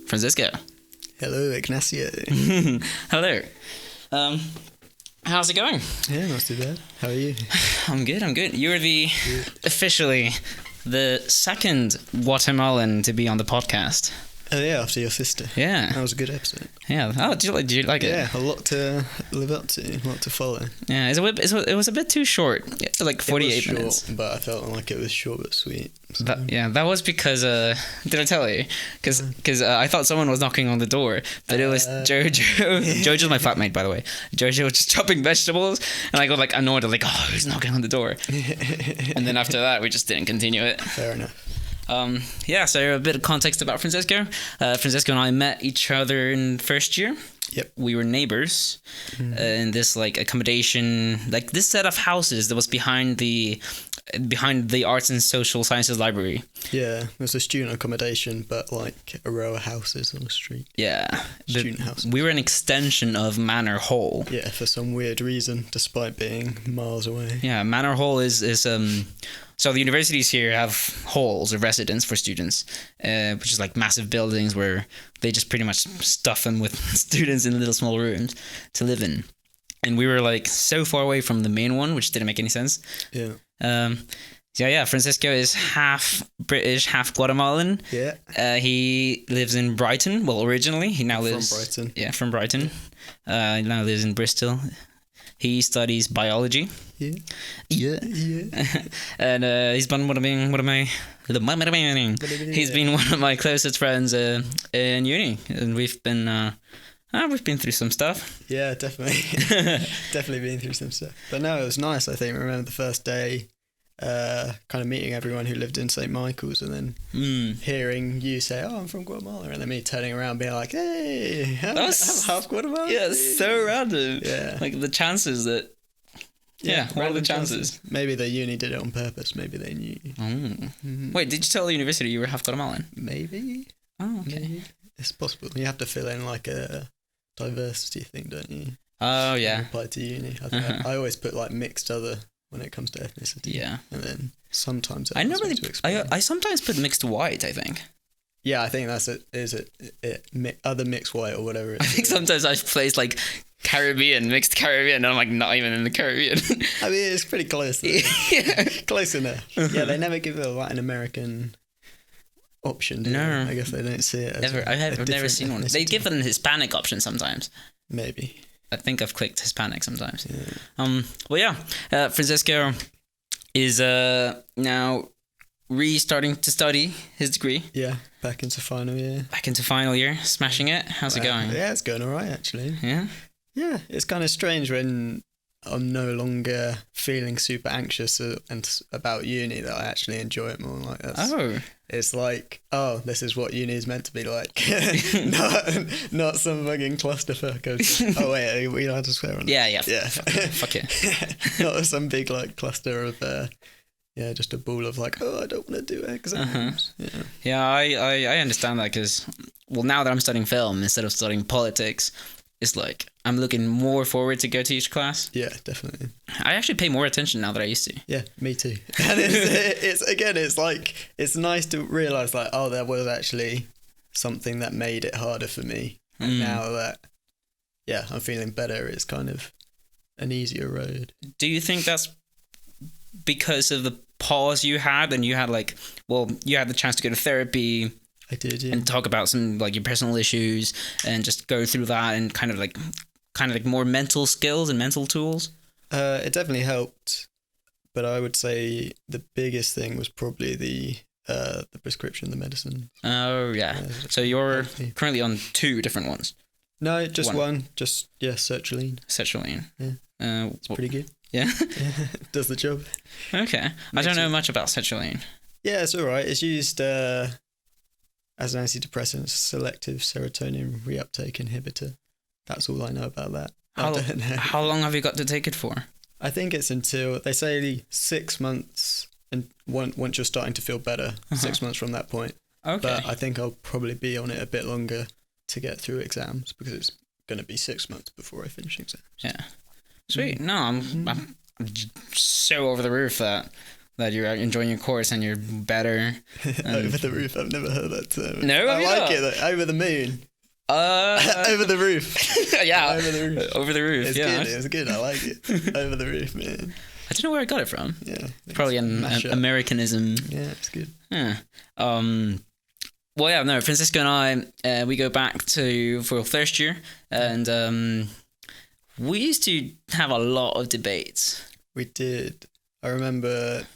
Francisco. Hello, Ignacio. Hello. How's it going? Yeah, not too bad. How are you? I'm good. You're officially the second Guatemalan to be on the podcast. Oh yeah, after your sister. Yeah. That was a good episode. Yeah. Oh, do you like it? Yeah, a lot to live up to, a lot to follow. Yeah, it was a bit too short. Like 48 minutes. Short, but I felt like it was short but sweet. So. That was because did I tell you? Because I thought someone was knocking on the door, but it was Jojo. Jojo's my flatmate, by the way. Jojo was just chopping vegetables, and I got like annoyed. I'm like, oh, who's knocking on the door? And then after that, we just didn't continue it. Fair enough. So a bit of context about Francisco. Francisco and I met each other in first year. Yep. We were neighbors in this like accommodation, like this set of houses that was behind the Arts and Social Sciences Library. Yeah, it was a student accommodation, but like a row of houses on the street. Yeah. Student houses. We were an extension of Manor Hall. Yeah, for some weird reason, despite being miles away. Yeah, Manor Hall is so the universities here have halls of residence for students, which is like massive buildings where they just pretty much stuff them with students in little small rooms to live in. And we were like so far away from the main one, which didn't make any sense. Yeah. Francisco is half British, half Guatemalan. Yeah. He lives in Brighton. Well, originally he now lives from Brighton. Yeah, from Brighton. He now lives in Bristol. He studies biology. Yeah. And he's been one of my closest friends in uni, and we've been through some stuff. Yeah, definitely. Definitely been through some stuff. But no, it was nice, I think. I remember the first day kind of meeting everyone who lived in St. Michael's, and then hearing you say, oh, I'm from Guatemala, and then me turning around being like, hey, I'm half Guatemalan. Yeah, it's so random. Yeah. Like the chances that... Yeah, what are the chances? Maybe the uni did it on purpose. Maybe they knew. Wait, did you tell the university you were half Guatemalan? Maybe. Oh, okay. Maybe. It's possible. You have to fill in like a diversity thing, don't you? Oh, yeah. Apply to uni. I always put like mixed other when it comes to ethnicity. Yeah. And then sometimes I sometimes put mixed white, I think. Yeah, I think that's it. Is it other mixed white or whatever it is? I think sometimes I place like mixed Caribbean, and I'm like not even in the Caribbean. I mean, it's pretty close. Yeah. Close enough. Yeah, they never give a Latin American option, do No. they? I guess they don't see it as I've never seen one. They give an Hispanic option sometimes. Maybe. I think I've clicked Hispanic sometimes. Yeah. Francisco is now restarting to study his degree. Yeah, back into final year. Smashing it. How's it going? Yeah, it's going all right, actually. Yeah? Yeah, it's kind of strange when I'm no longer feeling super anxious about uni that I actually enjoy it more. Like it's like, oh, this is what uni is meant to be like. not some fucking clusterfuck. Oh wait, are we allowed to swear on that? Yeah. Yeah. Fuck it. Not some big like cluster of just a ball of like, oh, I don't want to do exams. Yeah, I understand that because, well, now that I'm studying film instead of studying politics, it's like I'm looking more forward to go to each class. Yeah, definitely. I actually pay more attention now than I used to. Yeah, me too. And it's like, it's nice to realise like, oh, there was actually something that made it harder for me. And now that, I'm feeling better, it's kind of an easier road. Do you think that's because of the pause you had, and you had you had the chance to go to therapy? I did, yeah. And talk about some like your personal issues and just go through that and kind of like more mental skills and mental tools? It definitely helped, but I would say the biggest thing was probably the prescription, the medicine. Oh yeah. So you're currently on 2 different ones? No, just one. Just sertraline. Sertraline. Yeah. It's pretty good. Yeah. Does the job. Okay. I don't know much about sertraline. Yeah, it's all right. It's used as an antidepressant, selective serotonin reuptake inhibitor. That's all I know about that. I don't know. How long have you got to take it for? I think it's until, they say 6 months, and once you're starting to feel better, 6 months from that point. Okay. But I think I'll probably be on it a bit longer to get through exams, because it's going to be 6 months before I finish exams. Yeah. Sweet. No, I'm so over the roof that that you're enjoying your course and you're better. Over the roof. I've never heard that term. No, I like it. Though. Over the moon. Over the roof. Yeah. Over the roof. Over the roof. It's good. It was good. I like it. Over the roof, man. I don't know where I got it from. Yeah. Probably an Americanism. Yeah, it's good. Yeah. Well, yeah, no, Francisco and I, we go back for first year, and we used to have a lot of debates. We did. I remember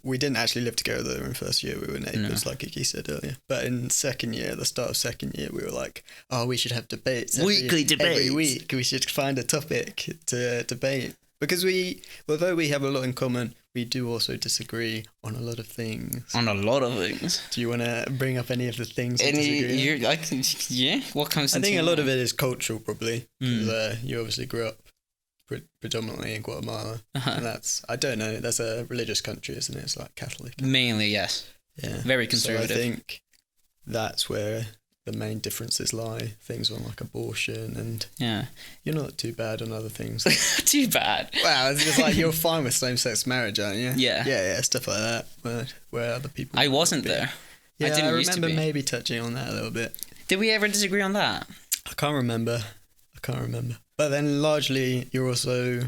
we didn't actually live together in first year. We were neighbours, like Iki said earlier. But in second year, the start of second year, we were like, oh, we should have debates. Weekly debates. Every week, we should find a topic to debate. Because although we have a lot in common, we do also disagree on a lot of things. On a lot of things. Do you want to bring up any of the things you disagree on? Yeah, what comes I into think a your lot mind? of it is cultural, probably. Because you obviously grew up predominantly in Guatemala. And I don't know, that's a religious country, isn't it? It's like Catholic. Mainly, yes. Yeah. Very conservative. So I think that's where the main differences lie. Things on like abortion and you're not too bad on other things. Too bad. Wow, it's just like you're fine with same-sex marriage, aren't you? Yeah. Stuff like that. Where other people. I wasn't there. Yeah, I didn't used to remember be. maybe touching on that a little bit. Did we ever disagree on that? I can't remember. But then largely you're also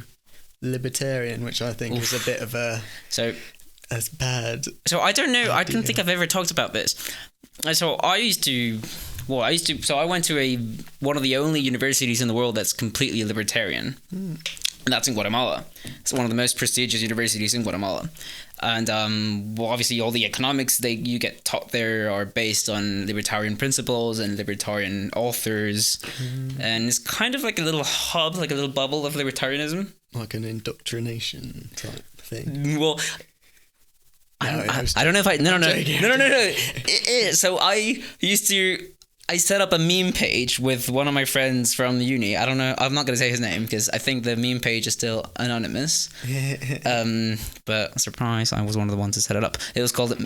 libertarian, which I think is a bit of a as bad. So I don't know. idea. I don't think I've ever talked about this. So I went to one of the only universities in the world that's completely libertarian. And that's in Guatemala. It's one of the most prestigious universities in Guatemala. And obviously all the economics you get taught there are based on libertarian principles and libertarian authors. And it's kind of like a little hub, like a little bubble of libertarianism. Like an indoctrination type thing. Well, I don't know if no. It is. So I set up a meme page with one of my friends from the uni. I don't know. I'm not going to say his name because I think the meme page is still anonymous. But surprise, I was one of the ones who set it up. It was called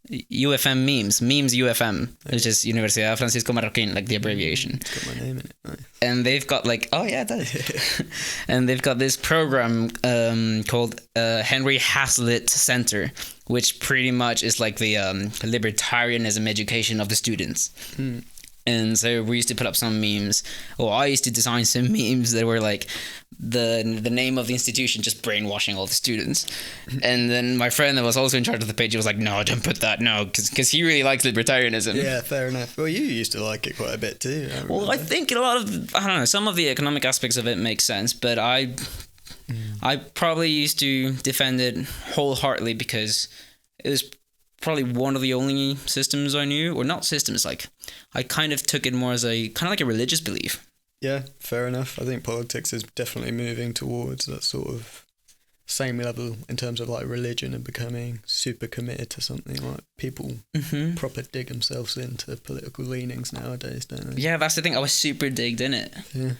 UFM Memes UFM, which is Universidad Francisco Marroquín, like the abbreviation. It's got my name in it. Nice. And they've got it does. And they've got this program called Henry Hazlitt Center, which pretty much is like the libertarianism education of the students. And so we used to put up some memes. I used to design some memes that were like the name of the institution just brainwashing all the students. And then my friend that was also in charge of the page was like, no, don't put that, no, because he really likes libertarianism. Yeah, fair enough. Well, you used to like it quite a bit too. I think some of the economic aspects of it make sense, but I probably used to defend it wholeheartedly because it was probably one of the only systems I knew, or not systems, like I kind of took it more as a kind of like a religious belief. Yeah, fair enough. I think politics is definitely moving towards that sort of same level in terms of like religion and becoming super committed to something. Like people proper dig themselves into political leanings nowadays, don't they? Yeah, that's the thing. I was super digged in it. Yeah.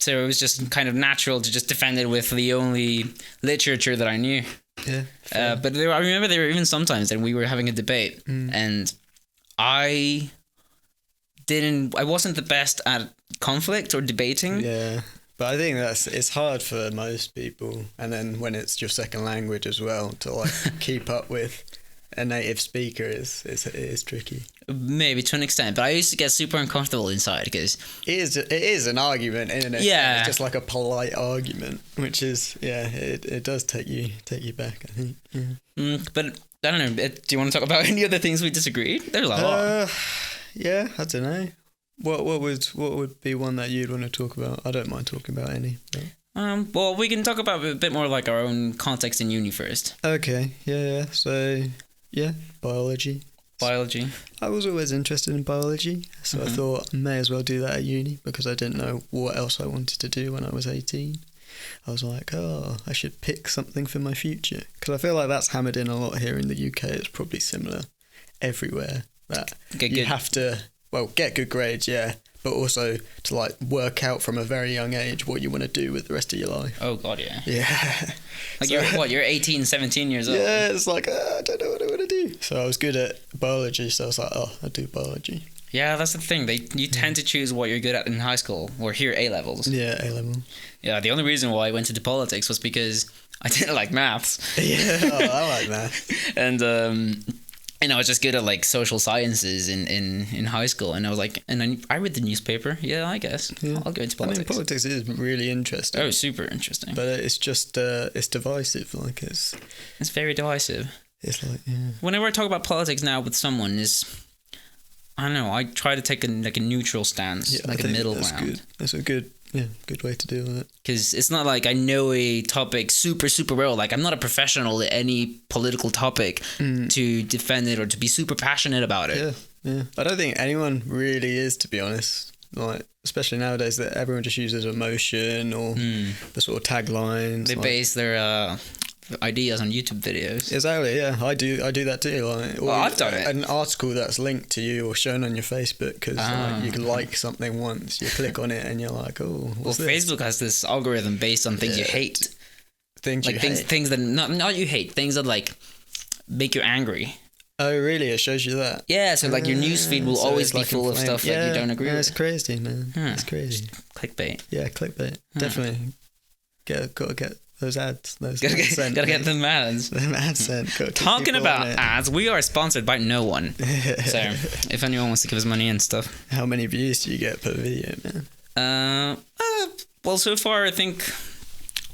So it was just kind of natural to just defend it with the only literature that I knew. Yeah. But I remember there were even sometimes that we were having a debate and I wasn't the best at conflict or debating. Yeah. But I think it's hard for most people. And then when it's your second language as well, to like keep up with a native speaker it is tricky. Maybe to an extent, but I used to get super uncomfortable inside because it is an argument, isn't it? Yeah, it's just like a polite argument, which is it does take you back, I think. Yeah. But I don't know. Do you want to talk about any other things we disagreed? There's a lot. Yeah, I don't know. What would be one that you'd want to talk about? I don't mind talking about any. But. Well, we can talk about a bit more like our own context in uni first. Okay. Yeah. So. Yeah, biology. I was always interested in biology, so I thought I may as well do that at uni because I didn't know what else I wanted to do when I was 18. I was like, I should pick something for my future. Because I feel like that's hammered in a lot here in the UK. It's probably similar everywhere. That you have to, get good grades, yeah, but also to like work out from a very young age what you want to do with the rest of your life. Oh God, yeah. Yeah. Like you're 18, 17 years old. Yeah, it's like, I don't know what I want to do. So I was good at biology, so I was like, I do biology. Yeah, that's the thing. You tend to choose what you're good at in high school, or here A-levels. Yeah, A-level. Yeah, the only reason why I went into politics was because I didn't like maths. Yeah, I like math. And I was just good at like social sciences in high school, and I was like, and I read the newspaper. Yeah, I guess I'll go into politics. Politics is really interesting. Oh, super interesting. But it's just it's divisive. Like it's very divisive. It's like Whenever I talk about politics now with someone, I don't know. I try to take a neutral stance, a middle ground. Good. That's a good way to deal with it. Because it's not like I know a topic super, super well. Like, I'm not a professional at any political topic to defend it or to be super passionate about it. Yeah. I don't think anyone really is, to be honest. Like, especially nowadays, that everyone just uses emotion or the sort of taglines. They base their ideas on YouTube videos. Exactly, yeah. I do that too. Like, I've done it. An article that's linked to you or shown on your Facebook because you can like something once, you click on it and you're like, oh, what's this? Facebook has this algorithm based on things you hate. Things that not you hate, things that like make you angry. Oh, really? It shows you that? Yeah, so like your newsfeed will always be full of stuff that you don't agree with. It's crazy, man. It's crazy. Clickbait. Yeah, clickbait. Definitely. Gotta get those ads. Gotta get them ads. Them ads sent. Talking about ads, we are sponsored by no one. So if anyone wants to give us money and stuff. How many views do you get per video, man? Well, so far I think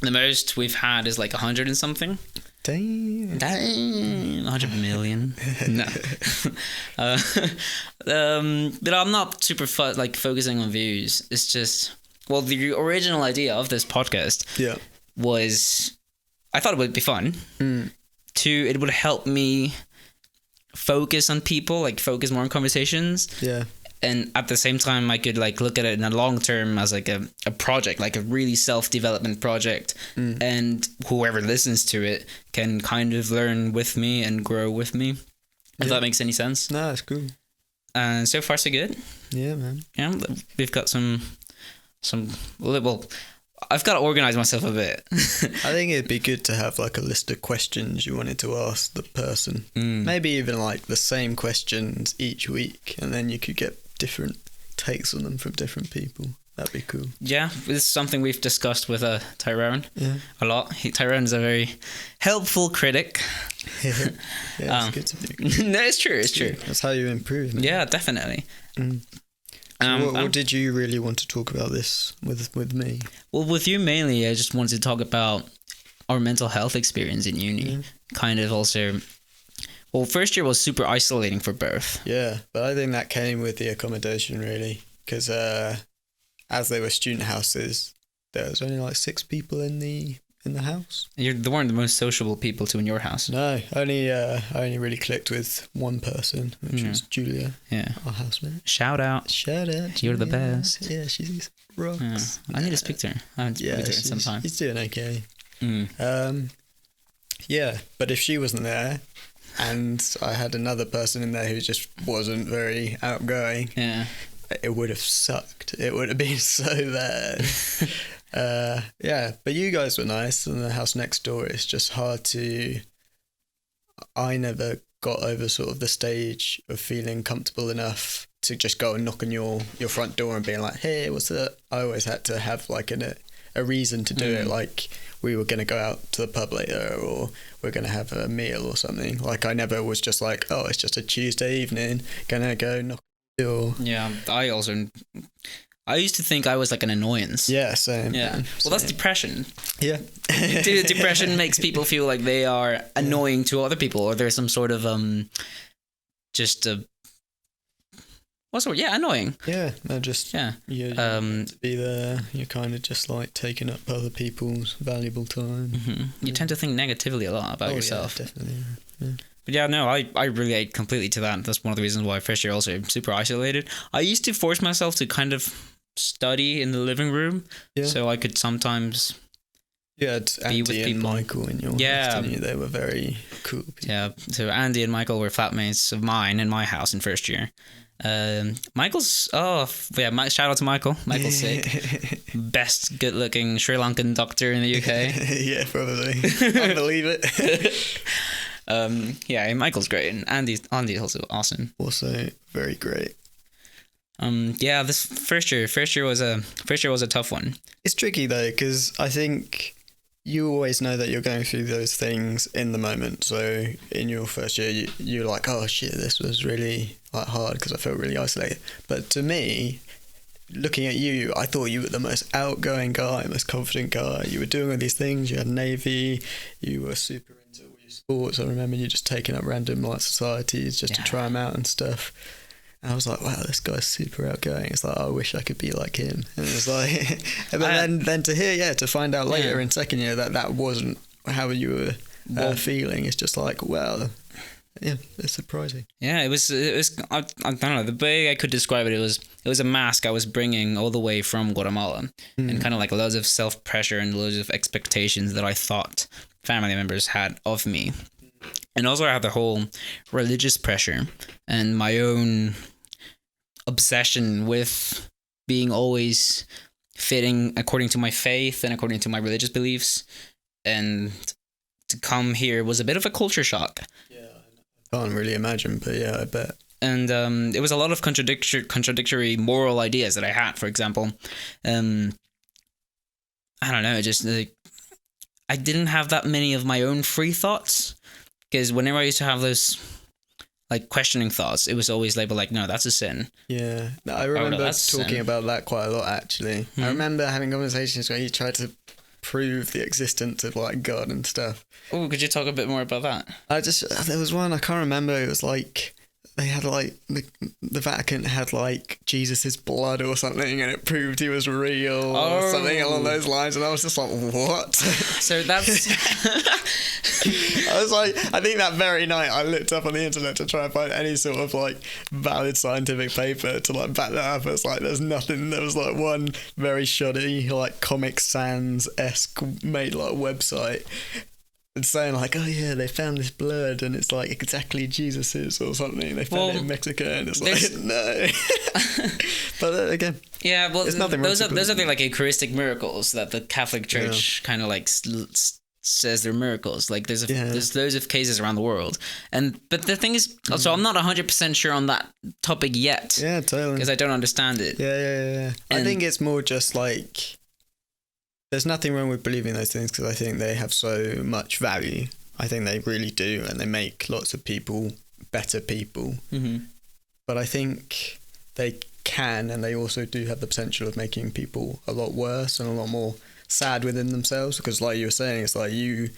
the most we've had is like 100 and something. Dang. 100 million. No. But I'm not super focusing on views. It's just, well, the original idea of this podcast was, I thought it would be fun. It would help me focus on people, like focus more on conversations. Yeah. And at the same time, I could like look at it in a long term as like a project, like a really self-development project. And whoever listens to it can kind of learn with me and grow with me. If that makes any sense. No, that's cool. And so far, so good. Yeah, man. Yeah, we've got some. Well, I've got to organize myself a bit. I think it'd be good to have like a list of questions you wanted to ask the person. Maybe even like the same questions each week, and then you could get different takes on them from different people. That'd be cool. Yeah, this is something we've discussed with Tyrone a lot. Tyrone is a very helpful critic. Yeah, it's good to be. No, it's true. It's true. That's how you improve. Man. Yeah, definitely. So what did you really want to talk about this with me? Well, with you mainly, I just wanted to talk about our mental health experience in uni. Kind of also. Well, first year was super isolating for both. Yeah, but I think that came with the accommodation, really. Because as they were student houses, there was only like 6 people in the house. They weren't the most sociable people in your house. No, I only really clicked with one person, which was Julia, our housemate. Shout out. Julia. You're the best. Yeah, she's rocks. Yeah. I need to speak to her. I haven't spoken to her sometime. She's doing okay. Yeah, but if she wasn't there, and I had another person in there who just wasn't very outgoing, it would have sucked. It would have been so bad. But you guys were nice, and the house next door, it's just hard to... I never got over sort of the stage of feeling comfortable enough to just go and knock on your front door and being like, hey, what's up? I always had to have like a reason to do it, like we were going to go out to the pub later, or we're going to have a meal or something. Like I never was just like, oh, it's just a Tuesday evening, gonna go knock on the door. Yeah, I used to think I was like an annoyance. Yeah, same. Yeah. Man, well, that's depression. Yeah. Depression makes people feel like they are annoying to other people, or there's some sort of what's the word? Yeah, annoying. Yeah, no, just you to be there. You're kind of just like taking up other people's valuable time. You tend to think negatively a lot about yourself. Yeah, definitely. Yeah. But yeah, no, I relate completely to that. That's one of the reasons why first year also super isolated. I used to force myself to kind of study in the living room, so I could sometimes be with people. And Michael in your house, didn't you? They were very cool people. Yeah, so Andy and Michael were flatmates of mine in my house in first year. Michael's shout out to Michael. Michael's sick. Best good looking Sri Lankan doctor in the UK. Yeah, probably. I believe it. Michael's great, and Andy's also awesome. Also very great. This first year was a tough one. It's tricky though, because I think you always know that you're going through those things in the moment. So in your first year, you're like, oh shit, this was really like hard because I felt really isolated. But to me, looking at you, I thought you were the most outgoing guy, most confident guy. You were doing all these things. You had Navy. You were super into all your sports. I remember you just taking up random like societies just to try them out and stuff. And I was like, wow, this guy's super outgoing. It's like, I wish I could be like him. And it was like, but then to hear, to find out later in second year that wasn't how you were feeling. It's just like, well, yeah, it's surprising. Yeah, it was. I don't know. The way I could describe it, it was a mask I was bringing all the way from Guatemala, and kind of like loads of self pressure and loads of expectations that I thought family members had of me. And also I had the whole religious pressure and my own obsession with being always fitting according to my faith and according to my religious beliefs. And to come here was a bit of a culture shock. Yeah, I can't really imagine, but yeah, I bet. And it was a lot of contradictory moral ideas that I had. For example, I don't know, just like, I didn't have that many of my own free thoughts. Because whenever I used to have those, like, questioning thoughts, it was always labeled like, no, that's a sin. Yeah. I remember talking about that quite a lot, actually. I remember having conversations where you tried to prove the existence of, like, God and stuff. Oh, could you talk a bit more about that? There was one, I can't remember, it was like, they had, like, the Vatican had, like, Jesus's blood or something, and it proved he was real or something along those lines, and I was just like, what? So that's... I was like, I think that very night I looked up on the internet to try and find any sort of like valid scientific paper to like back that up. It's like there's nothing. There was like one very shoddy like Comic Sans-esque made like website and saying like, oh yeah, they found this blood and it's like exactly Jesus's or something. They found it in Mexico and it's like no. But again, yeah, well, it's nothing. Those are the like Eucharistic miracles that the Catholic Church kind of like says they're miracles. Like there's loads of cases around the world, but the thing is, also I'm not 100% sure on that topic yet. Yeah, totally. Because I don't understand it. Yeah. I think it's more just like there's nothing wrong with believing those things because I think they have so much value. I think they really do, and they make lots of people better people. Mm-hmm. But I think they can, and they also do have the potential of making people a lot worse and a lot more sad within themselves, because like you were saying, it's like you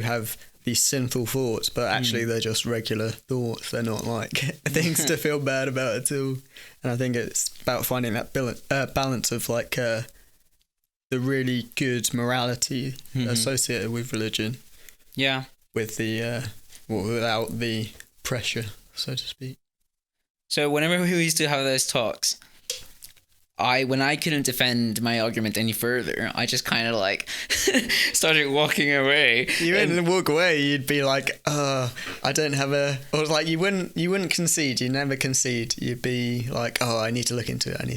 have these sinful thoughts, but actually they're just regular thoughts. They're not like things to feel bad about at all. And I think it's about finding that balance of like the really good morality associated with religion, with the without the pressure, so to speak. So whenever we used to have those talks, when I couldn't defend my argument any further, I just kind of like started walking away. You wouldn't walk away. You'd be like, I don't have a, or like you wouldn't concede. You never concede. You'd be like, oh, I need to look into it. And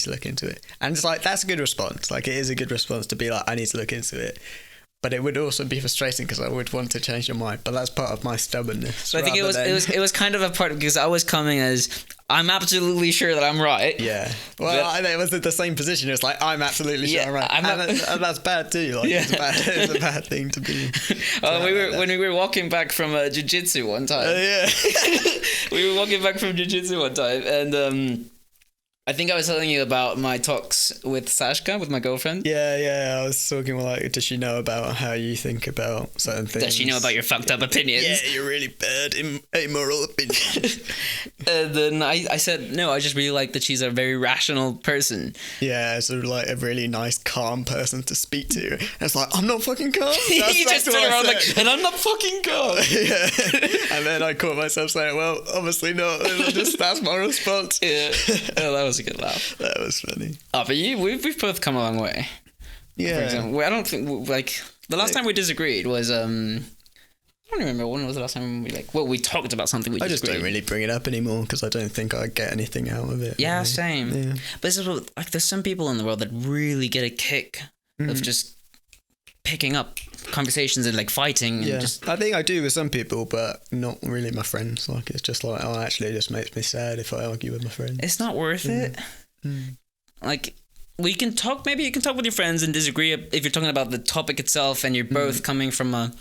it's like, that's a good response. Like it is a good response to be like, I need to look into it. But it would also be frustrating because I would want to change your mind. But that's part of my stubbornness. So I think it was kind of a part because I was coming as I'm absolutely sure that I'm right. Yeah. Well, it was the same position. It was like I'm absolutely sure I'm right. And that's bad too. Like it's a bad thing to do. When we were walking back from jiu-jitsu one time. We were walking back from jiu-jitsu one time, and I think I was telling you about my talks with Sashka, with my girlfriend. Yeah. I was talking like, does she know about how you think about certain things? Does she know about your fucked up opinions? Yeah, your really bad, immoral opinions. And then I said, no, I just really like that she's a very rational person. Yeah, sort of like a really nice, calm person to speak to. And it's like, I'm not fucking calm. You just turn around like, and I'm not fucking calm. Yeah. And then I caught myself saying, well, obviously not. That's my response. Yeah. Oh, that was a good laugh. That was funny. Oh, but we've both come a long way. Yeah. For example, I don't think like the last time we disagreed was I don't remember when was the last time we talked about something we disagreed. I just don't really bring it up anymore because I don't think I get anything out of it. Yeah, really. Same. Yeah. But this is what, like, there's some people in the world that really get a kick of just picking up conversations and like fighting. And I think I do with some people, but not really my friends. Like it's just like, oh, actually, it just makes me sad if I argue with my friends. It's not worth it. Like, we can talk. Maybe you can talk with your friends and disagree if you're talking about the topic itself, and you're both coming from a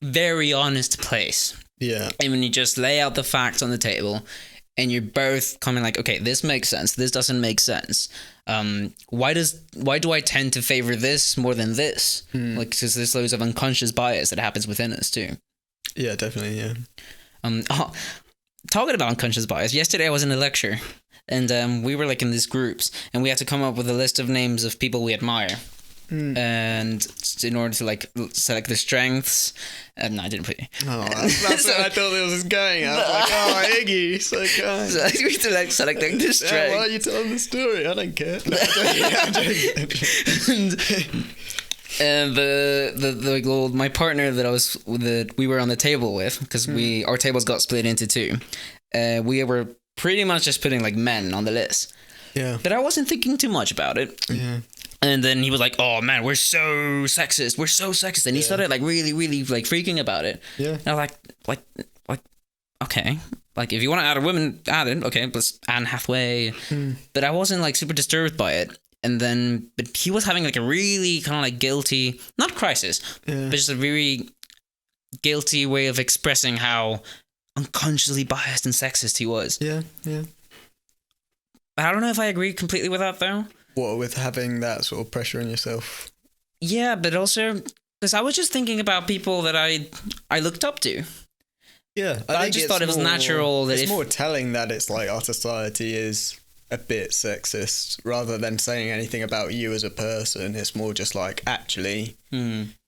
very honest place. Yeah. And when you just lay out the facts on the table, and you're both coming like, okay, this makes sense, this doesn't make sense. Why do I tend to favor this more than this? Like, because there's loads of unconscious bias that happens within us too. Yeah, definitely. Yeah. Talking about unconscious bias, yesterday I was in a lecture, and we were like in these groups, and we had to come up with a list of names of people we admire. And in order to like select the strengths, no, I didn't put it. Oh, that's what I thought it was going. I was like, oh, Iggy, so kind. So we had to like select like the strengths. Yeah, why are you telling the story? I don't care. No, I'm joking. And my partner that we were on the table with, because our tables got split into two. We were pretty much just putting like men on the list. Yeah. But I wasn't thinking too much about it. Yeah. And then he was like, "Oh man, we're so sexist," and he started like really, really like freaking about it. Yeah. And I was like, okay, like if you want to add a woman, add it. Okay, let's Anne Hathaway. But I wasn't like super disturbed by it. And then, but he was having like a really kind of like guilty, not crisis, but just a very guilty way of expressing how unconsciously biased and sexist he was. Yeah. Yeah. I don't know if I agree completely with that though. What, with having that sort of pressure on yourself? Yeah, but also because I was just thinking about people that I looked up to. Yeah, I just thought it was natural that it's more telling that it's like our society is a bit sexist rather than saying anything about you as a person. It's more just like actually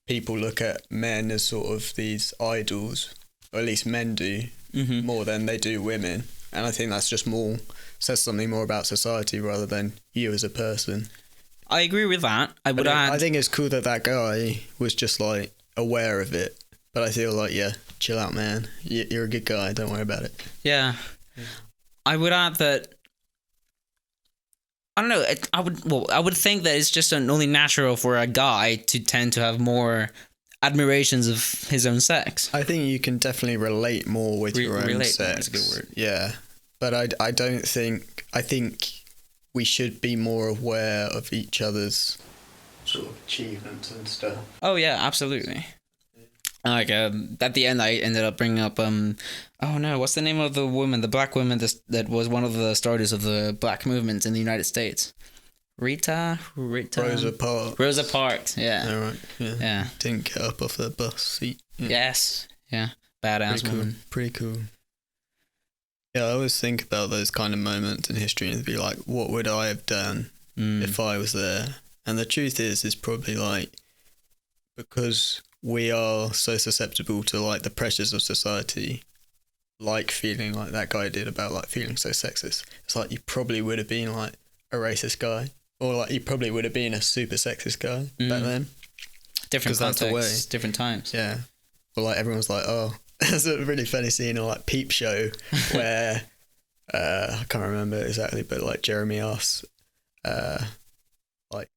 people look at men as sort of these idols, or at least men do more than they do women. And I think that's just says something more about society rather than you as a person. I agree with that. I think it's cool that guy was just like aware of it. But I feel like, yeah, chill out, man. You're a good guy. Don't worry about it. Yeah. I would add that, I don't know, I would think that it's just only natural for a guy to tend to have more admirations of his own sex. I think you can definitely relate more with your own sex. That's a good word. Yeah. But I think we should be more aware of each other's sort of achievements and stuff. Oh yeah, absolutely. Like at the end, I ended up bringing up oh no, what's the name of the woman, the black woman that was one of the starters of the black movement in the United States? Rosa Parks. Yeah. All right. Yeah. Didn't get up off the bus seat. Yeah. Yes. Yeah. Badass woman. Pretty cool. Yeah, I always think about those kind of moments in history and be like, what would I have done if I was there? And the truth is probably like, because we are so susceptible to like the pressures of society, like feeling like that guy did about like feeling so sexist. It's like you probably would have been like a racist guy, or like you probably would have been a super sexist guy back then. Different contexts, different times. Yeah. Well, like everyone's like, oh, there's a really funny scene on like Peep Show where I can't remember exactly, but like Jeremy asks, like,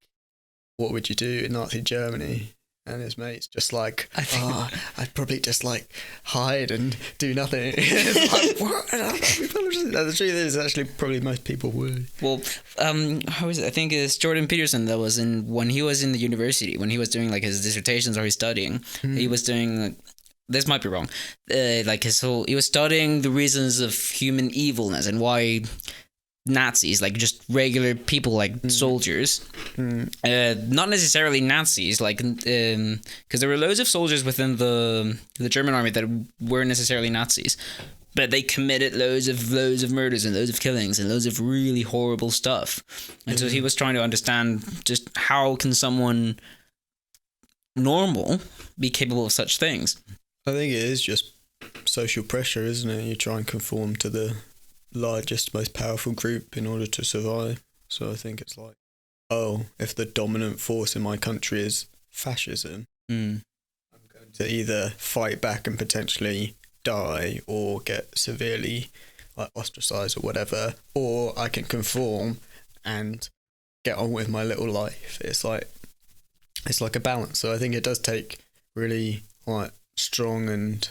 what would you do in Nazi Germany? And his mate's just like, I'd probably just like hide and do nothing. It's like, what? The truth is, actually, probably most people would. Well, how is it? I think it's Jordan Peterson that was when he was in the university, when he was doing like his dissertations or he's studying, he was doing, this might be wrong, like he was studying the reasons of human evilness and why Nazis, like just regular people, like soldiers, not necessarily Nazis, like because there were loads of soldiers within the German army that weren't necessarily Nazis, but they committed loads of murders and loads of killings and loads of really horrible stuff. And so he was trying to understand just how can someone normal be capable of such things. I think it is just social pressure, isn't it? You try and conform to the largest, most powerful group in order to survive. So I think it's like, oh, if the dominant force in my country is fascism, I'm going to either fight back and potentially die or get severely like ostracized or whatever, or I can conform and get on with my little life. It's like a balance. So I think it does take really like strong and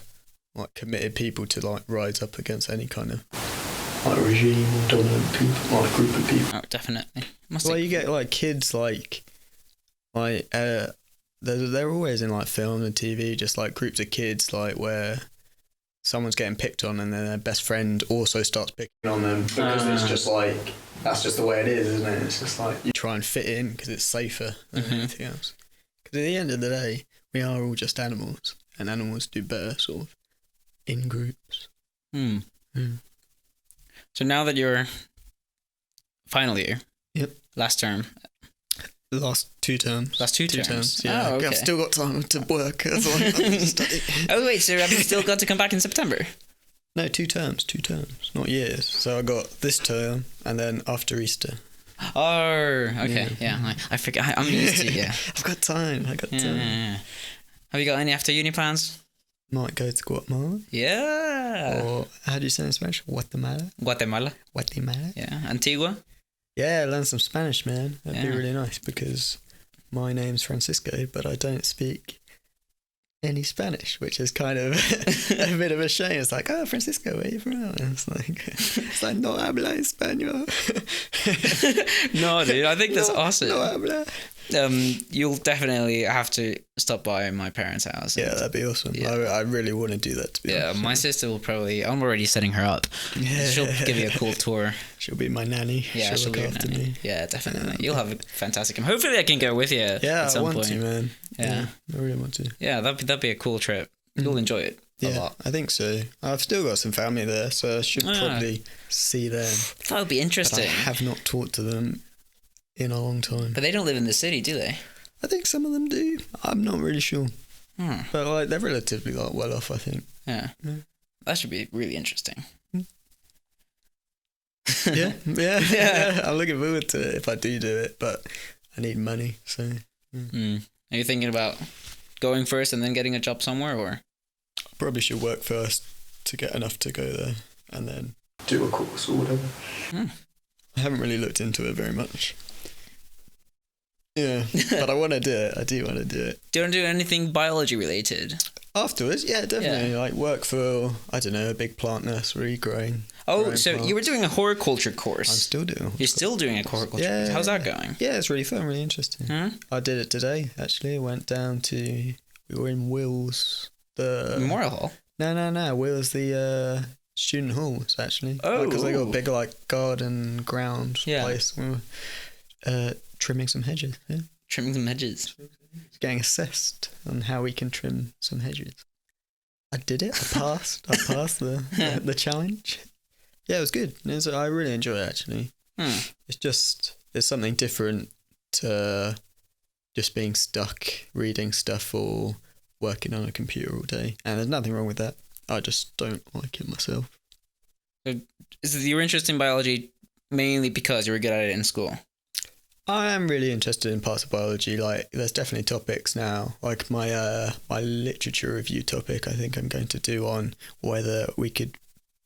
like committed people to like rise up against any kind of like regime or dominant people, like a group of people. Oh, definitely. You get like kids they're always in like film and TV, just like groups of kids like where someone's getting picked on and then their best friend also starts picking on them because it's just like that's just the way it is, isn't it? It's just like you try and fit in because it's safer than anything else. Because at the end of the day, we are all just animals, and animals do better sort of in groups. So now that you're final year, last term. Last two terms. Yeah. Oh, okay. I've still got time to work. That's why I study. Oh wait, so have you still got to come back in September? No, 2 terms, not years. So I got this term and then after Easter. Oh, okay, yeah. I forget. I'm used to I've got time. Yeah. Have you got any after uni plans? Might go to Guatemala. Yeah. Or how do you say it in Spanish? Guatemala. Yeah. Antigua. Yeah, learn some Spanish, man. That'd be really nice because my name's Francisco, but I don't speak any Spanish, which is kind of a bit of a shame. It's like, oh, Francisco, where are you from? And it's like, no habla español. No, dude, I think that's awesome. No habla. You'll definitely have to stop by my parents' house. Yeah, that'd be awesome. Yeah. I really want to do that, to be honest. My sister will probably... I'm already setting her up. Yeah. She'll give you a cool tour. She'll be my nanny. Yeah, she'll look after me. Yeah, definitely. You'll have a fantastic time. Hopefully I can go with you at some point. I want to, man. Yeah. I really want to. Yeah, that'd be a cool trip. You'll enjoy it a lot. I think so. I've still got some family there, so I should probably see them. That would be interesting. But I have not talked to them in a long time. But they don't live in the city, do they? I think some of them do. I'm not really sure. But like they're relatively like well off, I think. Yeah. That should be really interesting. Yeah. I'm looking forward to it if I do it, but I need money, so. Are you thinking about going first and then getting a job somewhere, or? Probably should work first to get enough to go there, and then do a course or whatever. I haven't really looked into it very much. Yeah, but I want to do it. I do want to do it. Do you want to do anything biology related? Afterwards, yeah, definitely. Yeah. Like work for, I don't know, a big plant nursery growing. Oh, so plants. You were doing a horticulture course. I'm still doing. You're still doing a horticulture course. How's that going? Yeah, it's really fun, really interesting. I did it today, actually. I went down to, we were in Wills. The Memorial Hall? No. Wills, the student halls, actually. Oh. Because they got a big, like, garden ground place. We were trimming some hedges, yeah. Trimming some hedges. Getting assessed on how we can trim some hedges. I did it. I passed. I passed the challenge. Yeah, it was good. I really enjoy it, actually. It's something different to just being stuck reading stuff or working on a computer all day. And there's nothing wrong with that. I just don't like it myself. So is your interest in biology mainly because you were good at it in school? I am really interested in parts of biology. Like, there's definitely topics now. Like my literature review topic, I think I'm going to do on whether we could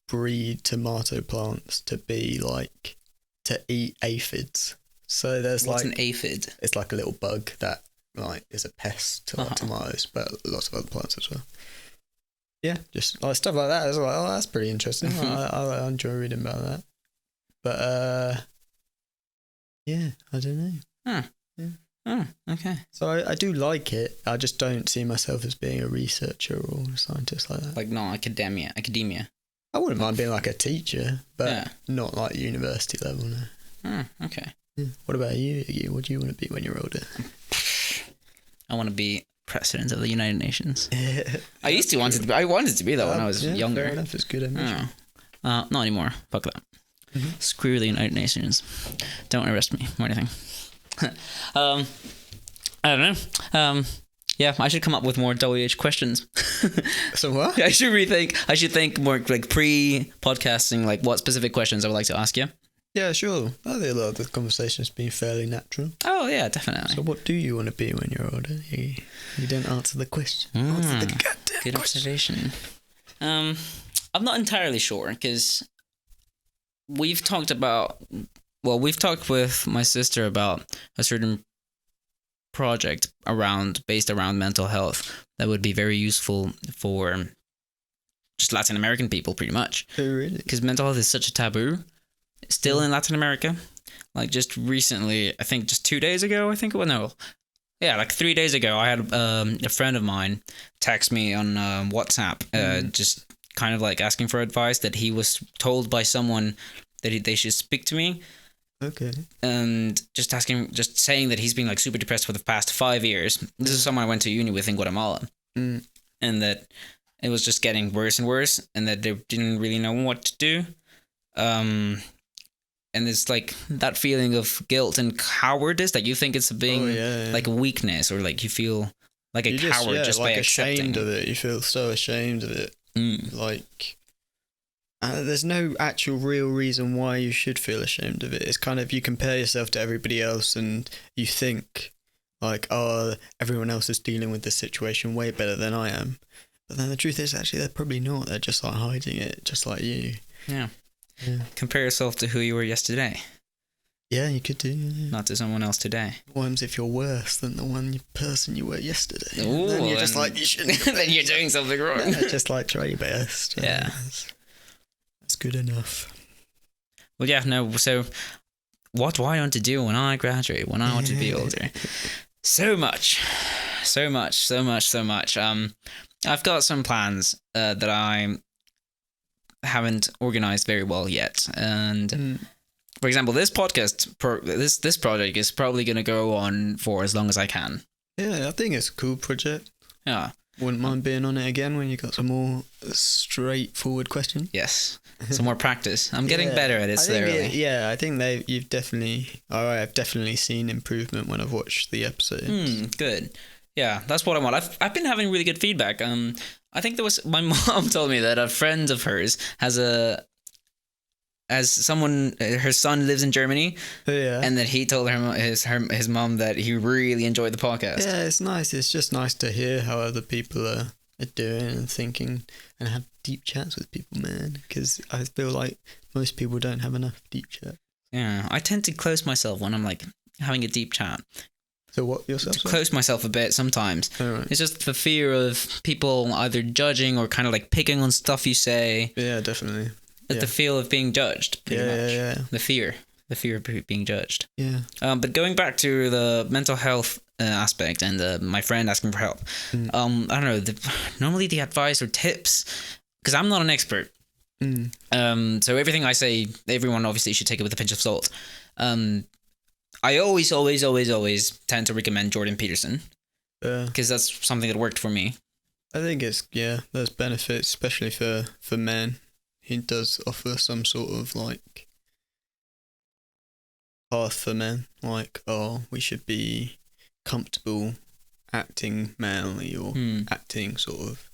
breed tomato plants to be like to eat aphids. So there's what's an aphid? It's like a little bug that like is a pest to like tomatoes, but lots of other plants as well. Yeah, just like stuff like that. It's like, oh, that's pretty interesting. I enjoy reading about that. But yeah, I don't know. Yeah. Oh, okay. So I do like it. I just don't see myself as being a researcher or a scientist like that. Like, no, academia. I wouldn't mind being like a teacher, but not like university level, no. Oh, okay. Yeah. What about you? What do you want to be when you're older? I want to be president of the United Nations. I wanted to be that when I was younger. Fair enough, it's good ambition. Not anymore. Fuck that. Screw the United Nations. Don't arrest me or anything. I don't know. Yeah, I should come up with more WH questions. So what? I should think more like pre-podcasting, like what specific questions I would like to ask you. Yeah, sure. I think a lot of the conversation's been fairly natural. Oh yeah, definitely. So what do you want to be when you're older? You didn't answer the question. Answer the goddamn good observation. I'm not entirely sure because we've talked with my sister about a certain project based around mental health that would be very useful for just Latin American people, pretty much. Oh, really? Because mental health is such a taboo, still in Latin America. Like just recently, I think just 2 days ago, like 3 days ago, I had a friend of mine text me on WhatsApp, just kind of like asking for advice that he was told by someone that they should speak to me. Okay. And just saying that he's been like super depressed for the past 5 years. This is someone I went to uni with in Guatemala. And that it was just getting worse and worse, and that they didn't really know what to do. And it's like that feeling of guilt and cowardice that you think it's being like a weakness, or like you feel like a coward just by accepting. Ashamed of it. You feel so ashamed of it. Like, there's no actual real reason why you should feel ashamed of it. It's kind of, you compare yourself to everybody else and you think like, oh, everyone else is dealing with this situation way better than I am. But then the truth is, actually, they're probably not. They're just like hiding it, just like you. Yeah. Compare yourself to who you were yesterday. Yeah, you could do. Yeah. Not to someone else today. What happens if you're worse than the person you were yesterday? Ooh, then you're just like, you shouldn't. Then you're doing something wrong. Yeah, just like, try your best. Yeah. That's good enough. Well, yeah, no, so what do I want to do when I graduate, when I want to be older? So much. I've got some plans that I haven't organized very well yet, and for example, this podcast, this project is probably going to go on for as long as I can. Yeah, I think it's a cool project. Yeah. Wouldn't mind being on it again when you got some more straightforward questions. Yes, some more practice. I'm getting better at it slowly. I think I've definitely seen improvement when I've watched the episodes. Good. Yeah, that's what I want. I've been having really good feedback. I think my mom told me that a friend of hers her son lives in Germany. Yeah. And that he told his mom that he really enjoyed the podcast. Yeah, it's nice. It's just nice to hear how other people are doing and thinking, and have deep chats with people, man. Because I feel like most people don't have enough deep chat. Yeah, I tend to close myself when I'm like having a deep chat. So what, yourself? To close myself a bit sometimes. Oh, right. It's just the fear of people either judging or kind of like picking on stuff you say. Yeah, definitely. The feel of being judged, pretty much. Yeah. The fear of being judged. Yeah. But going back to the mental health aspect and my friend asking for help, I don't know. Normally the advice or tips, because I'm not an expert. So everything I say, everyone obviously should take it with a pinch of salt. I always tend to recommend Jordan Peterson. Because that's something that worked for me. I think there's benefits, especially for men. He does offer some sort of like path for men, like, oh, we should be comfortable acting manly or acting sort of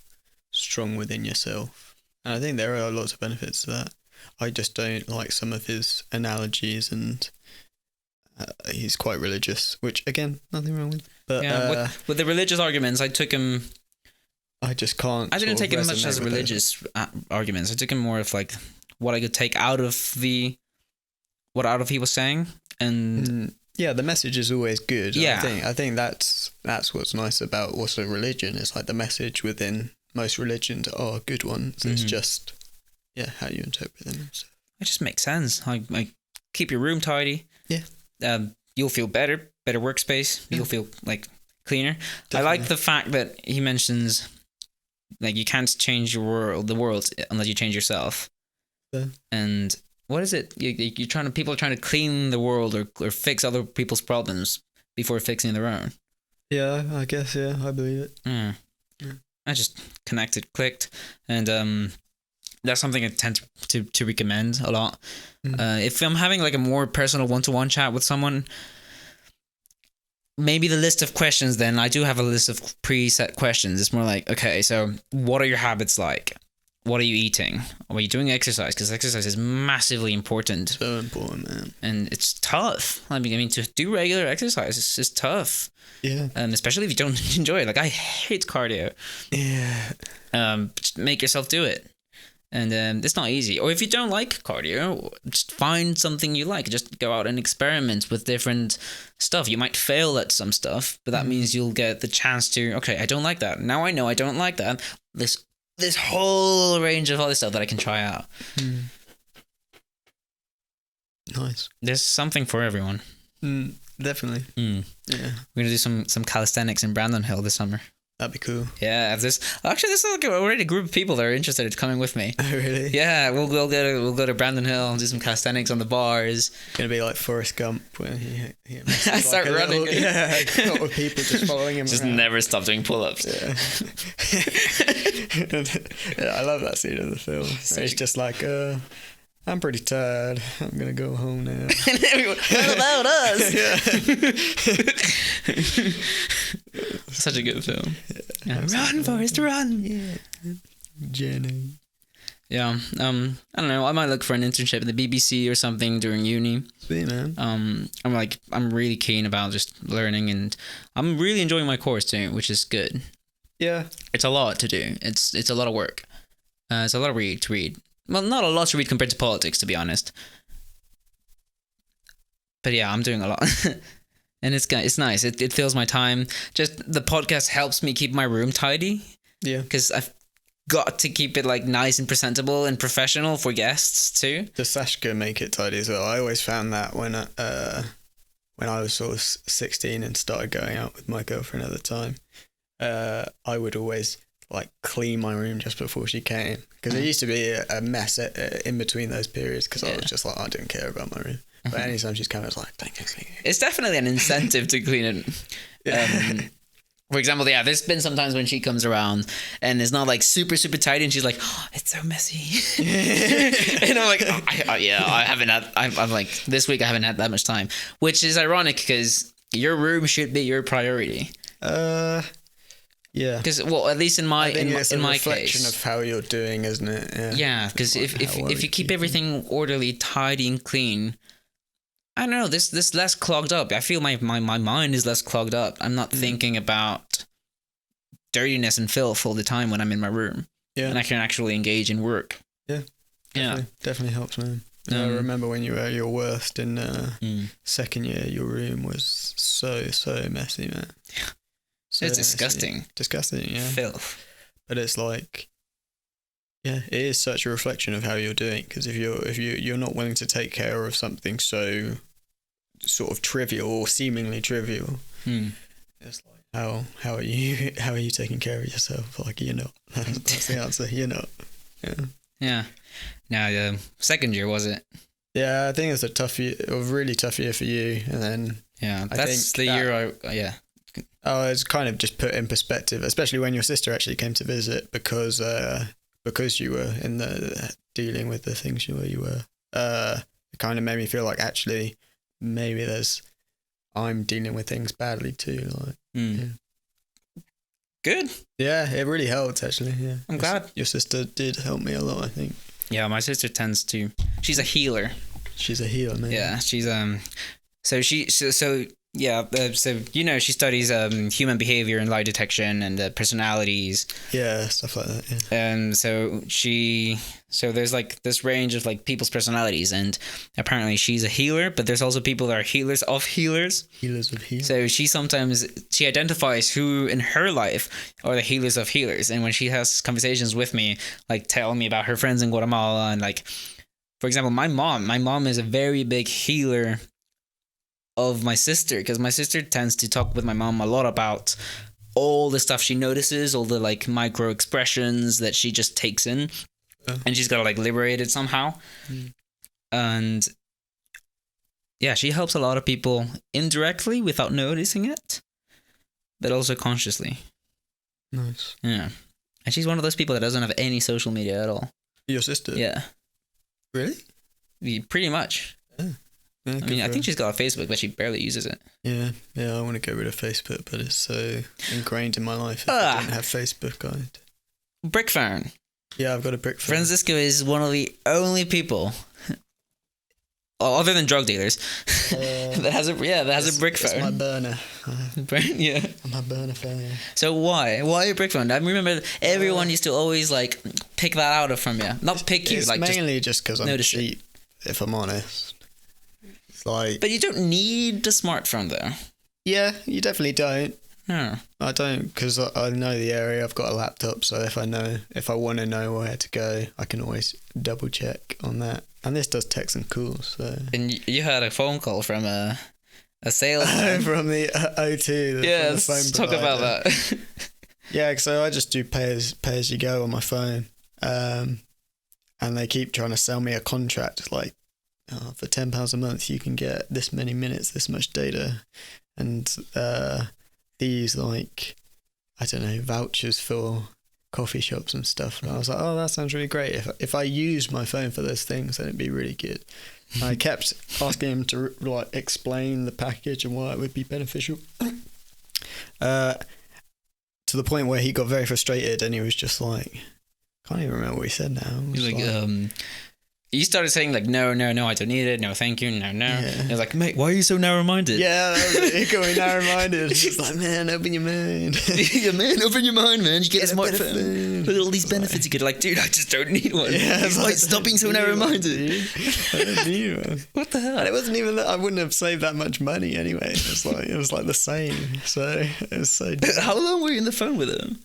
strong within yourself. And I think there are lots of benefits to that. I just don't like some of his analogies, and he's quite religious, which again, nothing wrong with. But with the religious arguments, I took him. I just can't. I didn't take him much as religious arguments. I took him more of like what I could take out of what he was saying, and the message is always good. Yeah, I think that's what's nice about also religion. It's like the message within most religions are good ones. It's just how you interpret them. So. It just makes sense. Like keep your room tidy. Yeah. You'll feel better workspace. You'll feel like cleaner. Definitely. I like the fact that he mentions like you can't change the world unless you change yourself. Yeah. And what is it? People are trying to clean the world or fix other people's problems before fixing their own. Yeah, I guess. Yeah, I believe it. Yeah. I just clicked, and that's something I tend to recommend a lot. If I'm having like a more personal one-to-one chat with someone, maybe the list of questions, then I do have a list of preset questions. It's more like, okay, so what are your habits like? What are you eating? Are you doing exercise? Because exercise is massively important. So important, man. And it's tough. I mean, to do regular exercise is just tough. Yeah. Especially if you don't enjoy it. Like, I hate cardio. Yeah. Just make yourself do it. And it's not easy. Or if you don't like cardio, just find something you like. Just go out and experiment with different stuff. You might fail at some stuff, but that means you'll get the chance to, okay, I don't like that. Now I know I don't like that. Let's this whole range of other stuff that I can try out. Nice. There's something for everyone. Definitely. Yeah. We're gonna do some calisthenics in Brandon Hill this summer. That'd be cool. Yeah, there's like already a group of people that are interested in coming with me. Oh, really? Yeah, we'll go to Brandon Hill and do some calisthenics on the bars. It's gonna be like Forrest Gump when he I start running. A lot of people just following him. Just around. never stop doing pull-ups. Yeah. Yeah, I love that scene of the film. It's just like, I'm pretty tired. I'm gonna go home now. And everyone, what about us? Yeah. Such a good film. Yeah. Run, Forrest, run. Yeah. Jenny. Yeah. I don't know. I might look for an internship at the BBC or something during uni. Sweet, man. I'm really keen about just learning, and I'm really enjoying my course too, which is good. Yeah. It's a lot to do. It's a lot of work. It's a lot of to read. Well, not a lot to read compared to politics, to be honest. But yeah, I'm doing a lot. And it's nice. It fills my time. Just the podcast helps me keep my room tidy. Yeah. Because I've got to keep it like nice and presentable and professional for guests too. The sash can make it tidy as well. I always found that when I was sort of 16 and started going out with my girlfriend at the time, I would always like clean my room just before she came, because it used to be a mess in between those periods, because I was just like, I didn't care about my room. But anytime she's come, I was like, thank you. It's definitely an incentive to clean it. For example, yeah, there's been sometimes when she comes around and it's not like super, super tidy, and she's like, oh, it's so messy. And I'm like, I haven't had, I'm like, this week I haven't had that much time, which is ironic because your room should be your priority. Yeah. Because, well, at least in my case, it's a reflection of how you're doing, isn't it? Yeah, because if you keep everything orderly, tidy, and clean, I don't know, this less clogged up. I feel my mind is less clogged up. I'm not thinking about dirtiness and filth all the time when I'm in my room. Yeah. And I can actually engage in work. Yeah. Definitely helps, man. I remember when you were at your worst in second year, your room was so messy, man. So it's disgusting. Disgusting, yeah. Filth. But it's like, yeah, it is such a reflection of how you're doing. Because if you're not willing to take care of something so sort of trivial or seemingly trivial, it's like, how are you taking care of yourself? Like, you're not. That's the answer. You're not. Yeah. Now, second year, was it? Yeah, I think it's a really tough year for you, and then that's the year it's kind of just put in perspective, especially when your sister actually came to visit, because you were in the dealing with the things you were. It kind of made me feel like actually maybe I'm dealing with things badly too. Like, Good. Yeah, it really helped actually. Yeah, I'm glad your sister did help me a lot, I think. Yeah, my sister she's a healer. She's a healer, man. Yeah, she's so she studies human behavior and lie detection and personalities. Yeah, stuff like that. Yeah. So there's like this range of like people's personalities, and apparently she's a healer, but there's also people that are healers of healers. Healers of healers. So she identifies who in her life are the healers of healers, and when she has conversations with me, like telling me about her friends in Guatemala, and like, for example, my mom is a very big healer of my sister, because my sister tends to talk with my mom a lot about all the stuff she notices, all the like micro expressions that she just takes in, and she's got to like liberate it somehow. And yeah, she helps a lot of people indirectly without noticing it, but also consciously. Nice. Yeah. And she's one of those people that doesn't have any social media at all. Your sister? Yeah. Really? Pretty much. Yeah, I mean, I think she's got a Facebook, but she barely uses it. Yeah, I want to get rid of Facebook, but it's so ingrained in my life. If I didn't have Facebook, Brick phone. Yeah, I've got a brick phone. Francisco is one of the only people, other than drug dealers, that has a brick phone. It's my burner. Yeah. My burner phone. Yeah. So why a brick phone? I remember everyone used to always like pick that out from you. Not pick you, it's like mainly just because I'm cheap, if I'm honest. But you don't need a smartphone though. Yeah, you definitely don't. No. I don't, because I know the area. I've got a laptop, so if I want to know where to go, I can always double check on that. And this does text and calls, so. And you had a phone call from a salesman. From the O2. Yeah, let's talk about that. Yeah, so I just do pay as you go on my phone. And they keep trying to sell me a contract, like, for £10 a month, you can get this many minutes, this much data. And these, like, I don't know, vouchers for coffee shops and stuff. And I was like, oh, that sounds really great. If I used my phone for those things, then it'd be really good. And I kept asking him to, like, explain the package and why it would be beneficial. To the point where he got very frustrated and he was just like, can't even remember what he said now. He's like, you started saying like, no, I don't need it. No, thank you. No. Yeah. You're like, mate, why are you so narrow-minded? Yeah, that was it. He got me narrow-minded. He's like, man, open your mind. Yeah, man, open your mind, man. You get a better smartphone. phone. Look at all these benefits you get. Like, dude, I just don't need one. Yeah, It's like, stop being so narrow-minded. I don't need one. What the hell? And it wasn't even that. I wouldn't have saved that much money anyway. It was like the same. So it was so. How long were you on the phone with him?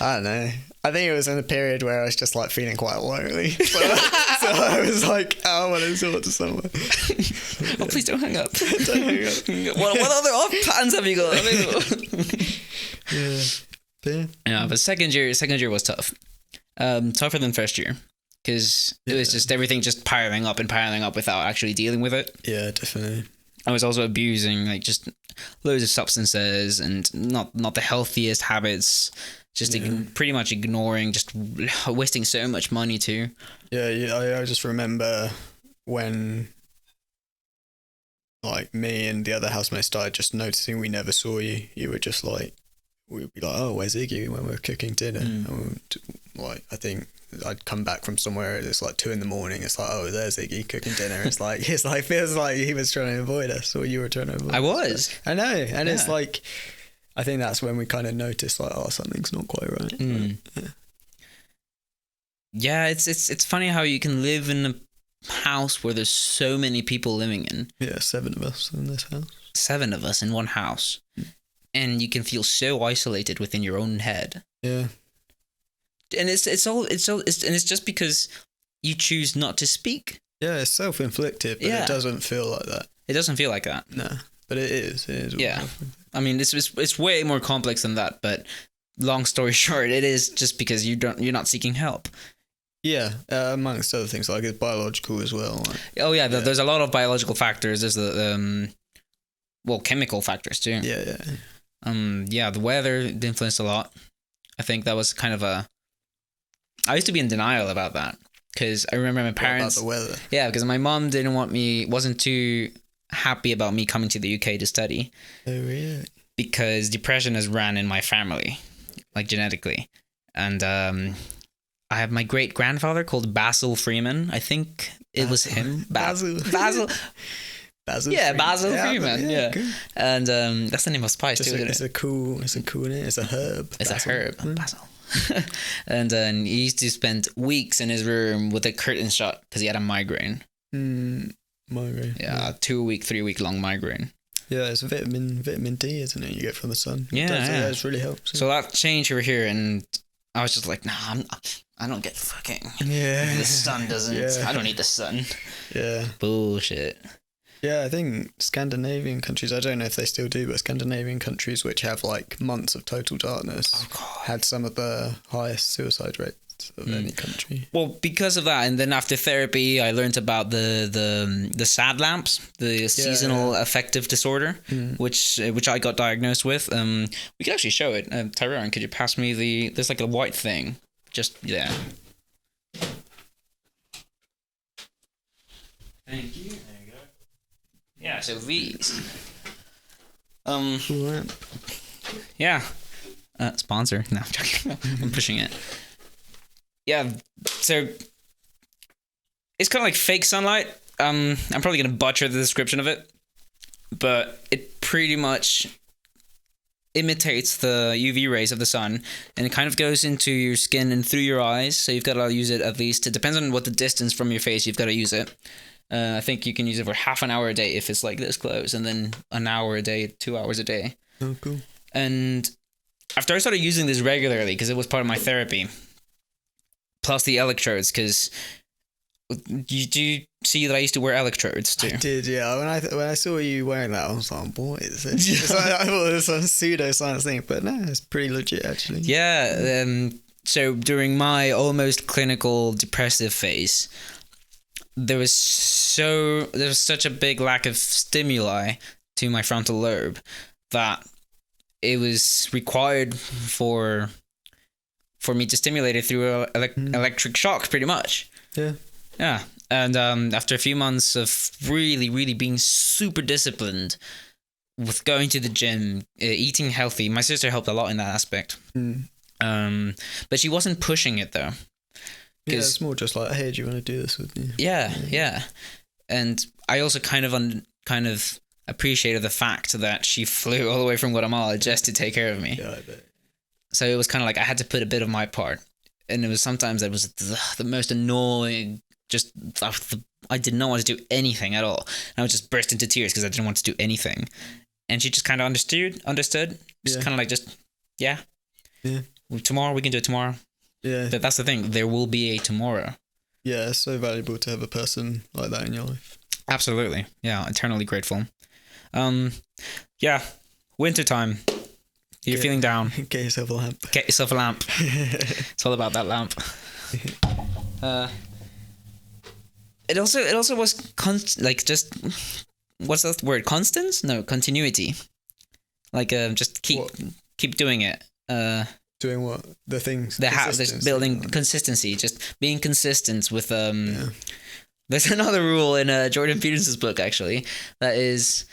I don't know. I think it was in a period where I was just like feeling quite lonely. So I was like, I want to talk to someone. Oh, please don't hang up. Don't hang up. What other off patterns have you got available? Yeah. But second year was tough. Tougher than first year. Because it was just everything just piling up without actually dealing with it. Yeah, definitely. I was also abusing like just loads of substances and not the healthiest habits. Just pretty much ignoring, just wasting so much money too. Yeah, I just remember when, like, me and the other housemates started just noticing we never saw you. You were just like, we'd be like, oh, where's Iggy when we're cooking dinner? And like, I think I'd come back from somewhere, it's like 2 a.m. It's like, oh, there's Iggy cooking dinner. It's like feels like he was trying to avoid us, or you were trying to avoid us. I was. I know, and it's like, I think that's when we kind of noticed, like, oh, something's not quite right. Yeah, it's funny how you can live in a house where there's so many people living in. Yeah, 7 of us in this house. 7 of us in one house. And you can feel so isolated within your own head. Yeah. And it's just because you choose not to speak. Yeah, it's self-inflicted, but it doesn't feel like that. It doesn't feel like that. No, but it is. Yeah. I mean, it's way more complex than that, but long story short, it is just because you're not seeking help. Yeah, amongst other things, like it's biological as well. Like, there's a lot of biological factors. There's the chemical factors too. Yeah. The weather influenced a lot. I think that was kind of I used to be in denial about that because I remember my parents. What about the weather? Yeah, because my mom wasn't too happy about me coming to the UK to study. Oh, really? Because depression has ran in my family, like genetically. And I have my great grandfather called Basil Freeman. I think it was him. Basil. Yeah, Basil Freeman. Yeah. Cool. And that's the name of spice too, isn't it? It's a cool name. It's a herb. It's a herb. Basil. And then he used to spend weeks in his room with a curtain shut because he had a migraine. Migraine. Yeah, 3-week long migraine. Yeah, it's vitamin D, isn't it? You get from the sun. Yeah, it really helps. So that changed over here, and I was just like, nah, I don't get fucking. Yeah. The sun doesn't. Yeah. I don't need the sun. Yeah. Bullshit. Yeah, I think Scandinavian countries, I don't know if they still do, but Scandinavian countries which have like months of total darkness had some of the highest suicide rates of any country. Well, because of that, and then after therapy, I learned about the SAD lamps, the seasonal affective disorder, which I got diagnosed with. We could actually show it. Tyrone, could you pass me there's like a white thing. Just, yeah. Thank you. Yeah, so these. Yeah. Sponsor. No, I'm joking. I'm pushing it. Yeah, so it's kind of like fake sunlight. I'm probably going to butcher the description of it, but it pretty much imitates the UV rays of the sun, and it kind of goes into your skin and through your eyes, so you've got to use it at least. It depends on what the distance from your face you've got to use it. I think you can use it for half an hour a day if it's like this close, and then an hour a day, 2 hours a day. Oh, cool. And after I started using this regularly, because it was part of my therapy, plus the electrodes, because you do see that I used to wear electrodes too. I did, yeah. When I saw you wearing that, I was like, what is this? It's like, I thought it was some pseudoscience thing, but no, it's pretty legit actually. Yeah. So during my almost clinical depressive phase, there was such a big lack of stimuli to my frontal lobe that it was required for me to stimulate it through electric shock, pretty much. Yeah. Yeah. And after a few months of really, really being super disciplined with going to the gym, eating healthy, my sister helped a lot in that aspect. But she wasn't pushing it though. Yeah, it's more just like, hey, do you want to do this with me? Yeah. And I also kind of appreciated the fact that she flew all the way from Guatemala just to take care of me. Yeah, I bet. So it was kind of like I had to put a bit of my part. And it was sometimes that was the most annoying, I did not want to do anything at all. And I would just burst into tears because I didn't want to do anything. And she just kind of understood. Just kind of like, yeah. Tomorrow, we can do it tomorrow. Yeah. But that's the thing. There will be a tomorrow. Yeah, it's so valuable to have a person like that in your life. Absolutely. Yeah, eternally grateful. Yeah, wintertime. You're feeling down. Get yourself a lamp. Get yourself a lamp. It's all about that lamp. It also was what's that word? Constance? No, continuity. Like just keep doing it. Doing what? The things. Just building consistency. Just being consistent with There's another rule in Jordan Peterson's book actually that is,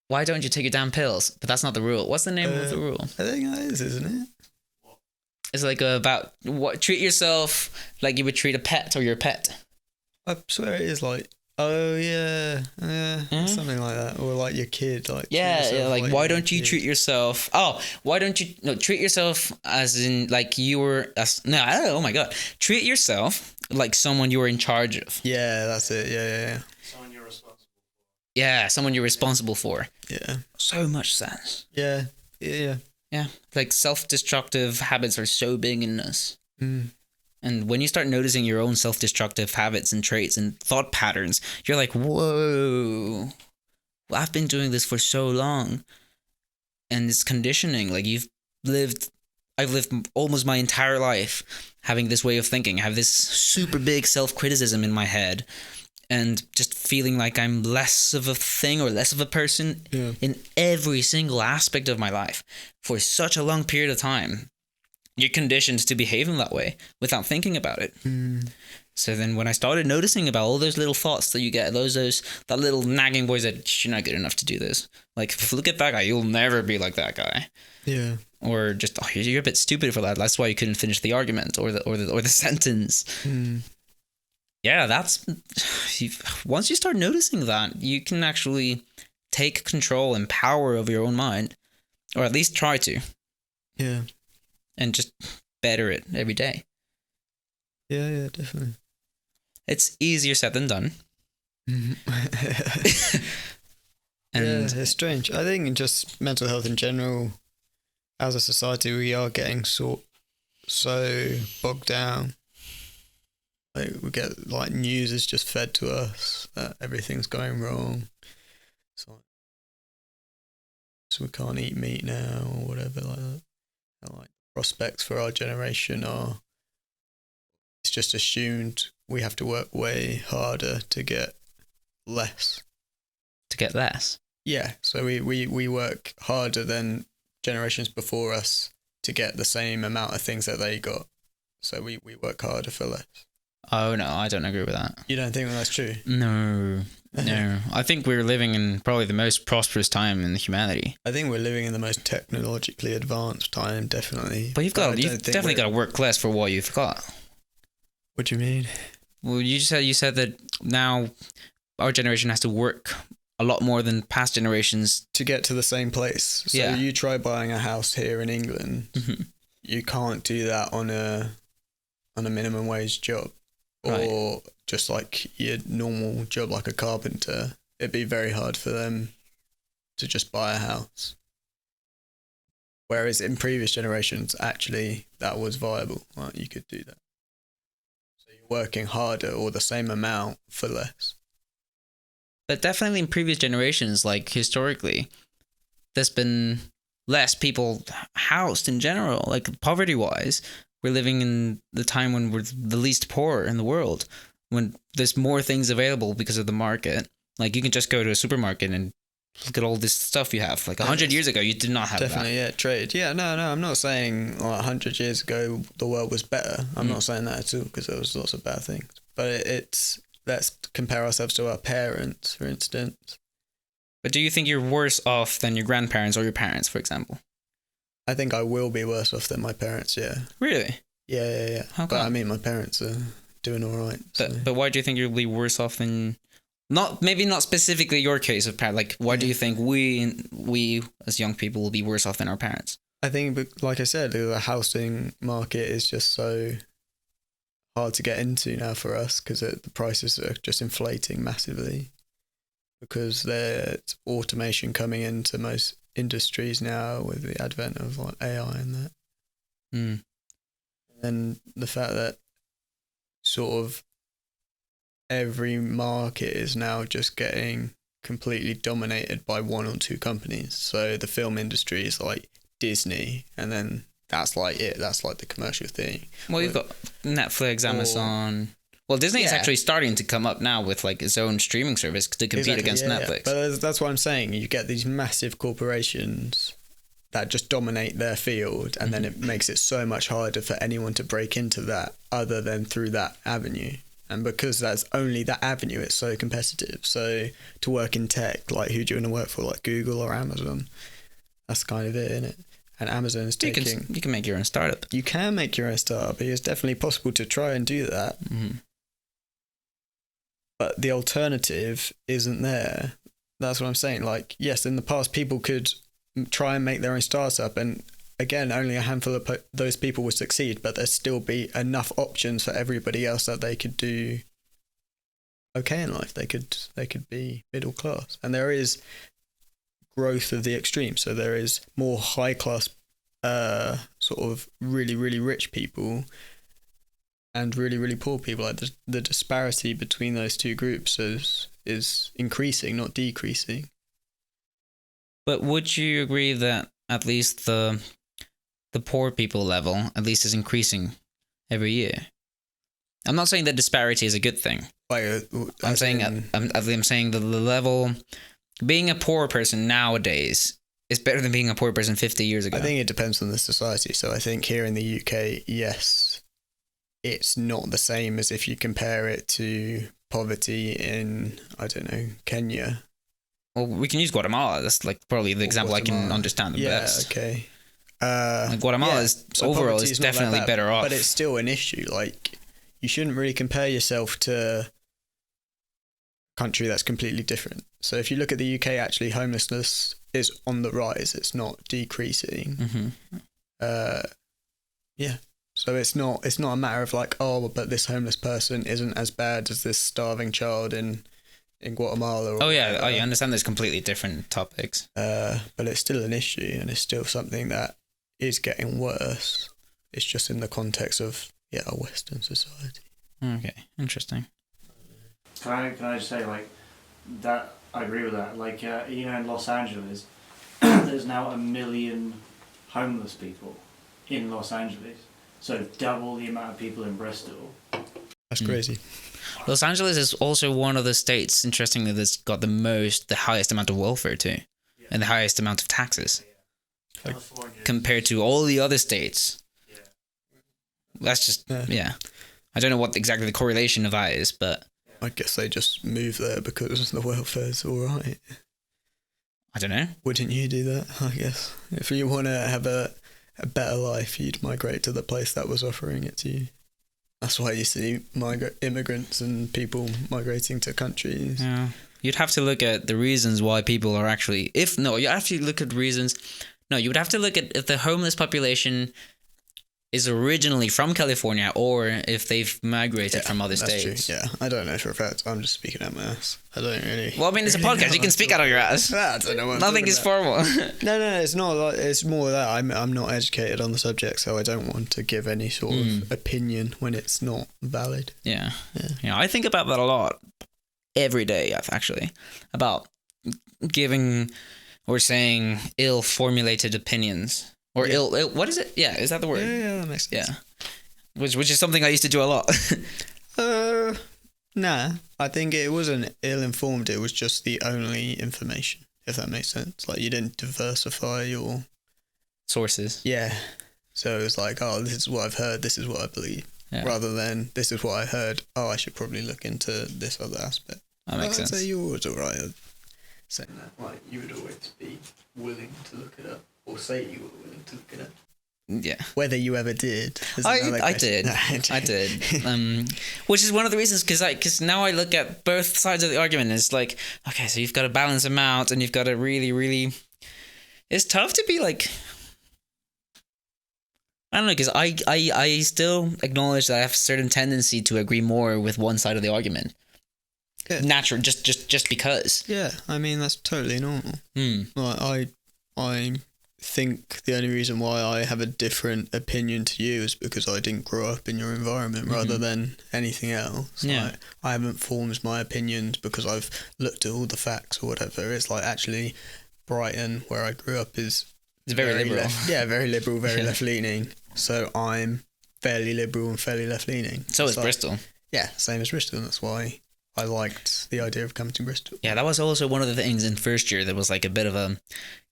why don't you take your damn pills? But that's not the rule. What's the name of the rule? I think that is, isn't it? It's like about treat yourself like you would treat a pet or your pet. I swear it is like, something like that, or like your kid, like like why don't you treat yourself? Oh, why don't you treat yourself as in like you were? Oh my god, treat yourself like someone you were in charge of. Yeah, that's it. Yeah. Someone you're responsible for. Yeah, someone you're responsible for. Yeah. So much sense. Yeah. Yeah, like self-destructive habits are so big in us. And when you start noticing your own self-destructive habits and traits and thought patterns, you're like, whoa, I've been doing this for so long. And it's conditioning. Like I've lived almost my entire life having this way of thinking. I have this super big self-criticism in my head. And just feeling like I'm less of a thing or less of a person in every single aspect of my life for such a long period of time. You're conditioned to behave in that way without thinking about it. So then when I started noticing about all those little thoughts that you get, that little nagging voice that you're not good enough to do this. Like, look at that guy. You'll never be like that guy. Yeah. Or just, you're a bit stupid for that. That's why you couldn't finish the argument or the sentence. Yeah, once you start noticing that, you can actually take control and power of your own mind, or at least try to. Yeah. And just better it every day. Yeah, definitely. It's easier said than done. And it's strange. I think just mental health in general, as a society, we are getting so bogged down. Like we get news is just fed to us that everything's going wrong. So we can't eat meat now or whatever like that. And prospects for our generation it's just assumed we have to work way harder to get less. To get less? Yeah. So we work harder than generations before us to get the same amount of things that they got. So we work harder for less. Oh, no, I don't agree with that. You don't think that's true? No. I think we're living in probably the most prosperous time in humanity. I think we're living in the most technologically advanced time, definitely. But you've definitely got to work less for what you've got. What do you mean? Well, you said that now our generation has to work a lot more than past generations to get to the same place. So you try buying a house here in England, you can't do that on a minimum wage job. Or just like your normal job like a carpenter, it'd be very hard for them to just buy a house. Whereas in previous generations, actually, that was viable. Like, you could do that. So you're working harder or the same amount for less. But definitely in previous generations, like historically, there's been less people housed in general. Like poverty-wise, we're living in the time when we're the least poor in the world, when there's more things available because of the market. Like you can just go to a supermarket and look at all this stuff you have. Like 100 years ago, you did not have definitely, that. Yeah, trade. Yeah, no, I'm not saying like 100 years ago the world was better. I'm not saying that at all, because there was lots of bad things. But it's let's compare ourselves to our parents, for instance. But do you think you're worse off than your grandparents or your parents, for example? I think I will be worse off than my parents, yeah. Really? Yeah. How come? But I mean, my parents are doing all right. So. But why do you think you'll be worse off than... Maybe not specifically your case of parents. Like, why do you think we as young people will be worse off than our parents? I think, like I said, the housing market is just so hard to get into now for us, because the prices are just inflating massively, because there's automation coming into most industries now with the advent of like AI and that. And the fact that sort of every market is now just getting completely dominated by one or two companies. So the film industry is like Disney, and then that's like it. That's like the commercial thing. Well, you've got Netflix, Amazon. Well, Disney is actually starting to come up now with like its own streaming service to compete against Netflix. Yeah. But that's what I'm saying. You get these massive corporations that just dominate their field, and then it makes it so much harder for anyone to break into that other than through that avenue. And because that's only that avenue, it's so competitive. So to work in tech, like who do you want to work for, like Google or Amazon? That's kind of it, isn't it? And Amazon is taking... You can make your own startup. You can make your own startup. It's definitely possible to try and do that. But the alternative isn't there. That's what I'm saying. Like, yes, in the past, people could try and make their own startup, and again, only a handful of those people would succeed, but there'd still be enough options for everybody else that they could do okay in life. They could be middle class, and there is growth of the extreme. So there is more high class, sort of really, really rich people and really, really poor people. Like the disparity between those two groups is increasing, not decreasing. But would you agree that at least the poor people level at least is increasing every year? I'm not saying that disparity is a good thing. I'm saying that the level, being a poor person nowadays is better than being a poor person 50 years ago. I think it depends on the society. So I think here in the UK, yes, it's not the same as if you compare it to poverty in, I don't know, Kenya. Well, we can use Guatemala. That's like probably the example I can understand the best. Yeah, okay. Like Guatemala is overall is definitely better off. But it's still an issue. Like, you shouldn't really compare yourself to a country that's completely different. So if you look at the UK, actually homelessness is on the rise. It's not decreasing. Yeah. So it's not a matter of like, oh, but this homeless person isn't as bad as this starving child in Guatemala. I understand there's completely different topics. But it's still an issue, and it's still something that is getting worse. It's just in the context of a Western society. Okay, interesting. Can I just say, like, that I agree with that. Like, in Los Angeles, there's now 1 million homeless people in Los Angeles. So double the amount of people in Bristol. That's crazy. Los Angeles is also one of the states, interestingly, that's got the highest amount of welfare too, and the highest amount of taxes, compared to all the other states. That's just I don't know what exactly the correlation of that is, but I guess they just move there because the welfare's all right. I don't know. Wouldn't you do that? I guess if you want to have a better life, you'd migrate to the place that was offering it to you. That's why you see immigrants and people migrating to countries. Yeah. You'd have to look at the reasons why people are actually... you would have to look at if the homeless population is originally from California or if they've migrated from other states. True. Yeah, I don't know for a fact. I'm just speaking out my ass. I don't really. Well, I mean, it's a podcast. You can speak out of your ass. I don't know what Nothing is formal. No, it's not. Like, it's more that I'm not educated on the subject, so I don't want to give any sort of opinion when it's not valid. Yeah. I think about that a lot every day, actually, about giving or saying ill-formulated opinions. Or ill, what is it? Yeah, is that the word? Yeah, that makes sense. Yeah. Which is something I used to do a lot. Nah, I think it wasn't ill-informed, it was just the only information, if that makes sense. Like, you didn't diversify your... sources. Yeah. So it was like, oh, this is what I've heard, this is what I believe. Yeah. Rather than, this is what I heard, oh, I should probably look into this other aspect. That makes sense. I'd say you're always alright at saying that. Like, you would always be willing to look it up. Or say you were willing to look it up. Yeah. Whether you ever did. I did. I did. Which is one of the reasons, because now I look at both sides of the argument. It's like, okay, so you've got to balance them out, and you've got to really, really... It's tough to be like... I don't know, because I still acknowledge that I have a certain tendency to agree more with one side of the argument. Yeah. Natural, just because. Yeah, I mean, that's totally normal. Like, I think the only reason why I have a different opinion to you is because I didn't grow up in your environment rather than anything else. Yeah. Like, I haven't formed my opinions because I've looked at all the facts or whatever. It's like, actually, Brighton, where I grew up, is... It's very liberal. Very liberal, very left-leaning. So I'm fairly liberal and fairly left-leaning. So is Bristol. Yeah, same as Bristol. That's why I liked the idea of coming to Bristol. Yeah, that was also one of the things in first year that was like a bit of a...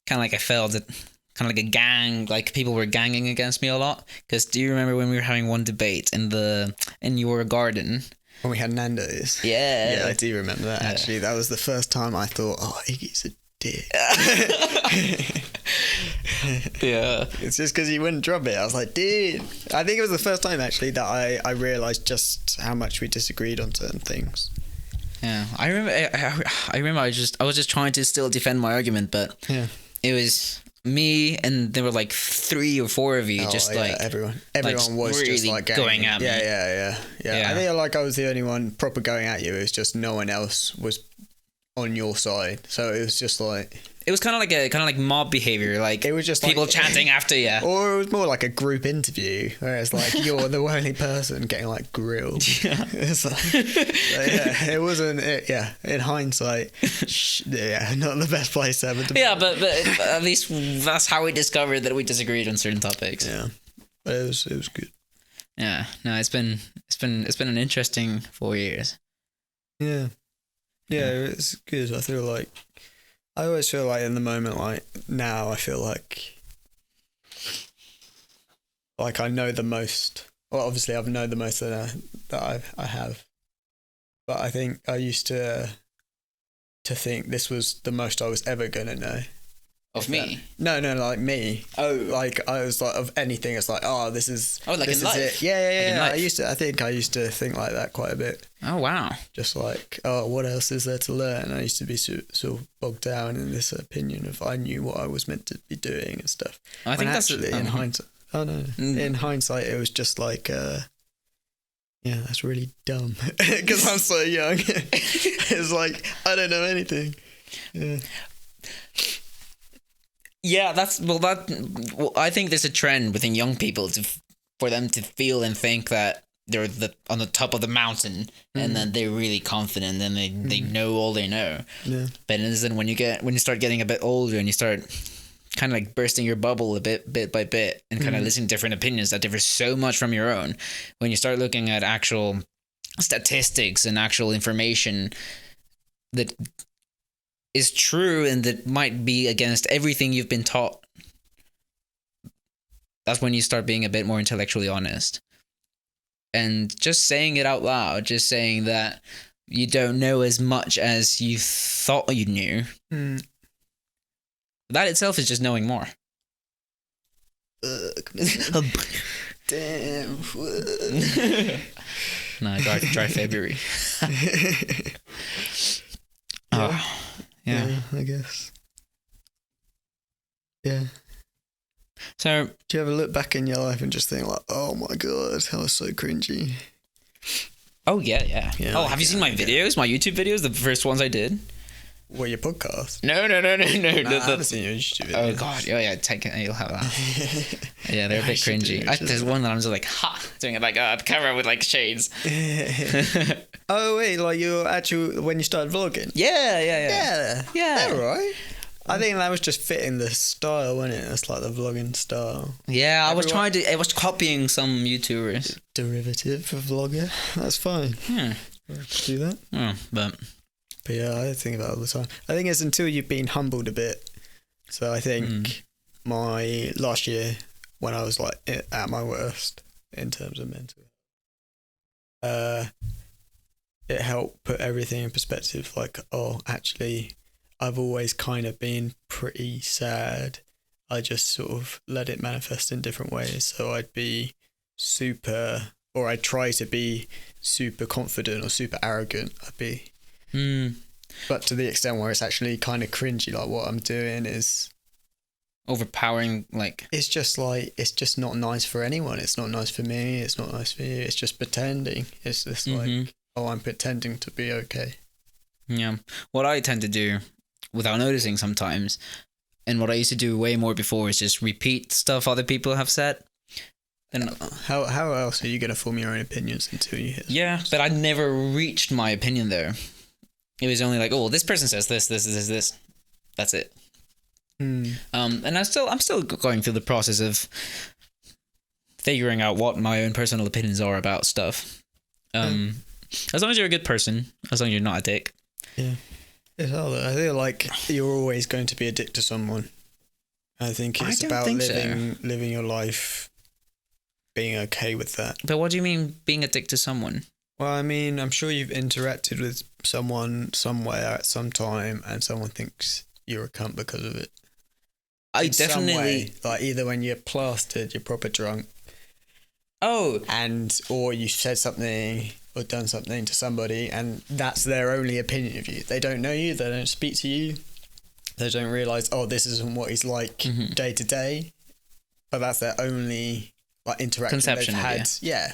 Kind of like I felt it... Kind of like a gang, like people were ganging against me a lot. Because do you remember when we were having one debate in your garden? When we had Nando's? Yeah. Yeah, I do remember that, actually. That was the first time I thought, oh, Iggy's a dick. Yeah. It's just because you wouldn't drop it. I was like, dude. I think it was the first time, actually, that I realised just how much we disagreed on certain things. Yeah. I remember I was just trying to still defend my argument, but it was... me and there were like 3 or 4 of you everyone was really just like going at me. Yeah. I think like I was the only one proper going at you. It was just no one else was on your side, so it was just like it was kind of like mob behavior, like it was just people like, chanting after you, or it was more like a group interview where it's like you're the only person getting like grilled. It's like, it wasn't in hindsight not the best place ever to but at least that's how we discovered that we disagreed on certain topics. But it was good. It's been an interesting 4 years. It's good. I always feel like in the moment, like now, I feel like I know the most. Well, obviously, I've known the most that I have, but I think I used to think this was the most I was ever gonna know. Of me? No, like me. Oh, like I was like of anything. It's like, oh, this is. Oh, like this in is life. It. Yeah. I used to think like that quite a bit. Oh wow. Just like, oh, what else is there to learn? I used to be sort of bogged down in this opinion of I knew what I was meant to be doing and stuff. I think that's actually in hindsight. Oh no, in hindsight, it was just like, that's really dumb because I'm so young. It's like I don't know anything. Yeah. Yeah, I think there's a trend within young people for them to feel and think that they're on the top of the mountain and then they're really confident and they know all they know. Yeah. But then when you start getting a bit older and you start kind of like bursting your bubble a bit by bit and kind of listening to different opinions that differ so much from your own, when you start looking at actual statistics and actual information that is true and that might be against everything you've been taught, that's when you start being a bit more intellectually honest. And just saying it out loud, just saying that you don't know as much as you thought you knew, that itself is just knowing more. Damn. No, dry February. Yeah, I guess. Yeah. So, do you ever look back in your life and just think like, oh my god, that was so cringy? Oh yeah. Oh, have you seen my videos, my YouTube videos, the first ones I did? What, your podcast? No. Nah, I haven't seen your YouTube videos. Oh god, take it. You'll have that. Yeah, they're a bit cringy. There's one that I'm just like, doing it like a camera with like shades. Oh wait, like your actual when you started vlogging? Yeah. All right. I think that was just fitting the style, wasn't it? That's like the vlogging style. Yeah, I was copying some YouTubers. Derivative of vlogger. That's fine. Yeah. Do that. Oh, but yeah, I think about it all the time. I think it's until you've been humbled a bit. So I think my last year, when I was like at my worst in terms of mental, it helped put everything in perspective. Like, oh, actually, I've always kind of been pretty sad. I just sort of let it manifest in different ways. So I'd be I'd try to be super confident or super arrogant. But to the extent where it's actually kind of cringy, like what I'm doing is overpowering. Like it's just not nice for anyone. It's not nice for me. It's not nice for you. It's just pretending. It's just like, oh, I'm pretending to be okay. Yeah. What I tend to do without noticing sometimes, and what I used to do way more before, is just repeat stuff other people have said. And how else are you gonna form your own opinions until you hear? Yeah, but I never reached my opinion there. It was only like, oh, this person says this. That's it. And I'm still going through the process of figuring out what my own personal opinions are about stuff. As long as you're a good person, as long as you're not a dick. Yeah. It's hard. I feel like you're always going to be a dick to someone. I think it's about living your life, being okay with that. But what do you mean being a dick to someone? Well, I mean, I'm sure you've interacted with someone somewhere at some time and someone thinks you're a cunt because of it. I in definitely... some way, like either when you're plastered, you're proper drunk. Oh. Or you said something or done something to somebody and that's their only opinion of you. They don't know you, they don't speak to you, they don't realise, oh, this isn't what he's like day to day. But that's their only like interaction conception they've had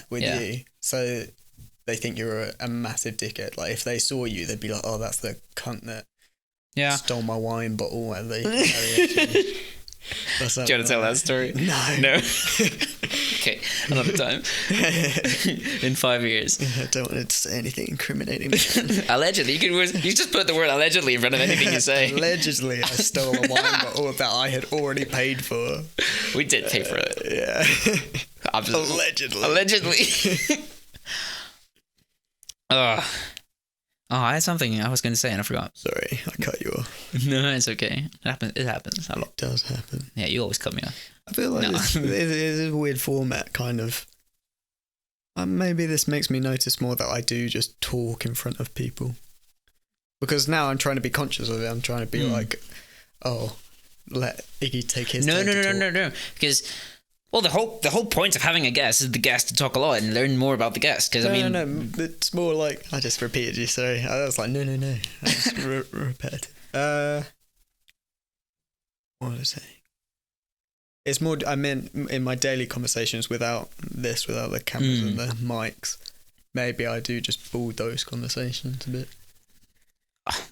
with Yeah. you. So they think you're a massive dickhead. Like if they saw you, they'd be like, oh, that's the cunt that stole my wine bottle and they Do you want to tell that story? No. Okay, another time. In 5 years. I don't want to say anything incriminating. Allegedly. You just put the word allegedly in front of anything you say. Allegedly, I stole a wine bottle that I had already paid for. We did pay for it. Yeah. Allegedly. I had something I was going to say and I forgot. Sorry, I cut you off. No, it's okay. It happens a lot. It does happen. Yeah, you always cut me off. I feel like it's a weird format, kind of. Maybe this makes me notice more that I do just talk in front of people. Because now I'm trying to be conscious of it. I'm trying to be like, oh, let Iggy take his turn to talk. No. Because... Well, the whole point of having a guest is the guest to talk a lot and learn more about the guest. Because No, it's more like I just repeated you. Sorry, I was like, no. I just repetitive. What was I saying? It's more. I meant in my daily conversations without the cameras and the mics. Maybe I do just bulldoze conversations a bit.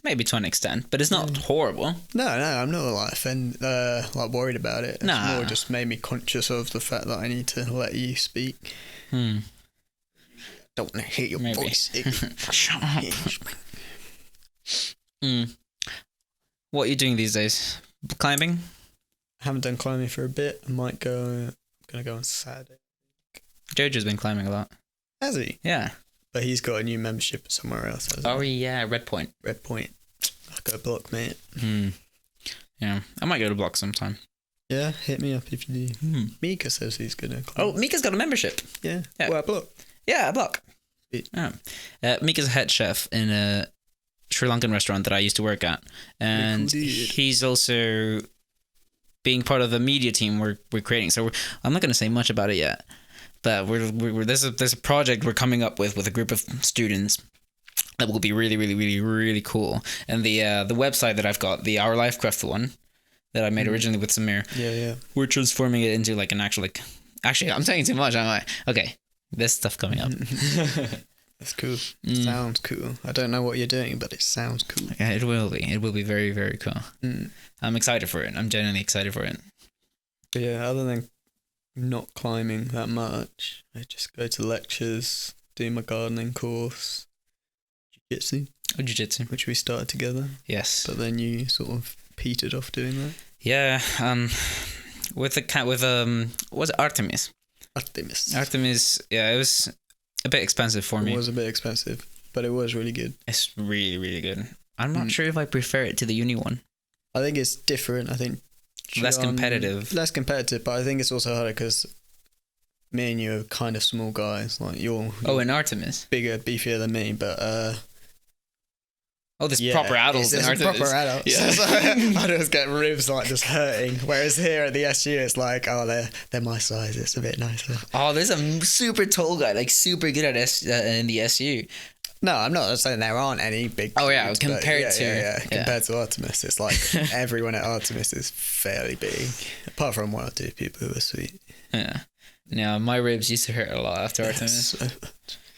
Maybe to an extent, but it's not horrible. No, I'm not like worried about it. It's more just made me conscious of the fact that I need to let you speak. Don't want to hear your voice. Shut up. What are you doing these days? Climbing? I haven't done climbing for a bit. I might go. I'm gonna go on Saturday. Jojo's been climbing a lot. Has he? Yeah. But he's got a new membership somewhere else. Oh, yeah, Red Point. I'll go block, mate. Yeah, I might go to block sometime. Yeah, hit me up if you do. Mika says he's going to climb. Oh, Mika's got a membership. Yeah. Well, block. Yeah, a block. Yeah. Mika's a head chef in a Sri Lankan restaurant that I used to work at. And he's also being part of the media team we're creating. So I'm not going to say much about it yet. But there's a project we're coming up with a group of students that will be really, really, really, really cool. And the website that I've got, the Our Life Craft one, that I made originally with Samir. Yeah. We're transforming it into like an actual like. Actually, I'm saying too much. I'm like, okay, there's stuff coming up. That's cool. Sounds cool. I don't know what you're doing, but it sounds cool. Yeah, it will be. It will be very, very cool. I'm excited for it. I'm genuinely excited for it. But yeah, other than not climbing that much, I just go to lectures, do my gardening course, Jiu-jitsu, which we started together. Yes. But then you sort of petered off doing that. Yeah. Was it Artemis? Artemis. Yeah, it was a bit expensive for me. It was a bit expensive, but it was really good. It's really, really good. I'm not sure if I prefer it to the uni one. I think it's different. I think less competitive, but I think it's also harder because me and you are kind of small guys. Like you're in Artemis, bigger, beefier than me, but there's proper adults in Artemis. Proper adults. Yeah. So I just get ribs like just hurting. Whereas here at the SU, it's like, they're my size. It's a bit nicer. Oh, there's a super tall guy, like super good at in the SU. No, I'm not saying there aren't any big. Oh yeah, dudes, compared to Artemis, it's like everyone at Artemis is fairly big, apart from one or two people who are sweet. Yeah. Now my ribs used to hurt a lot after Artemis. So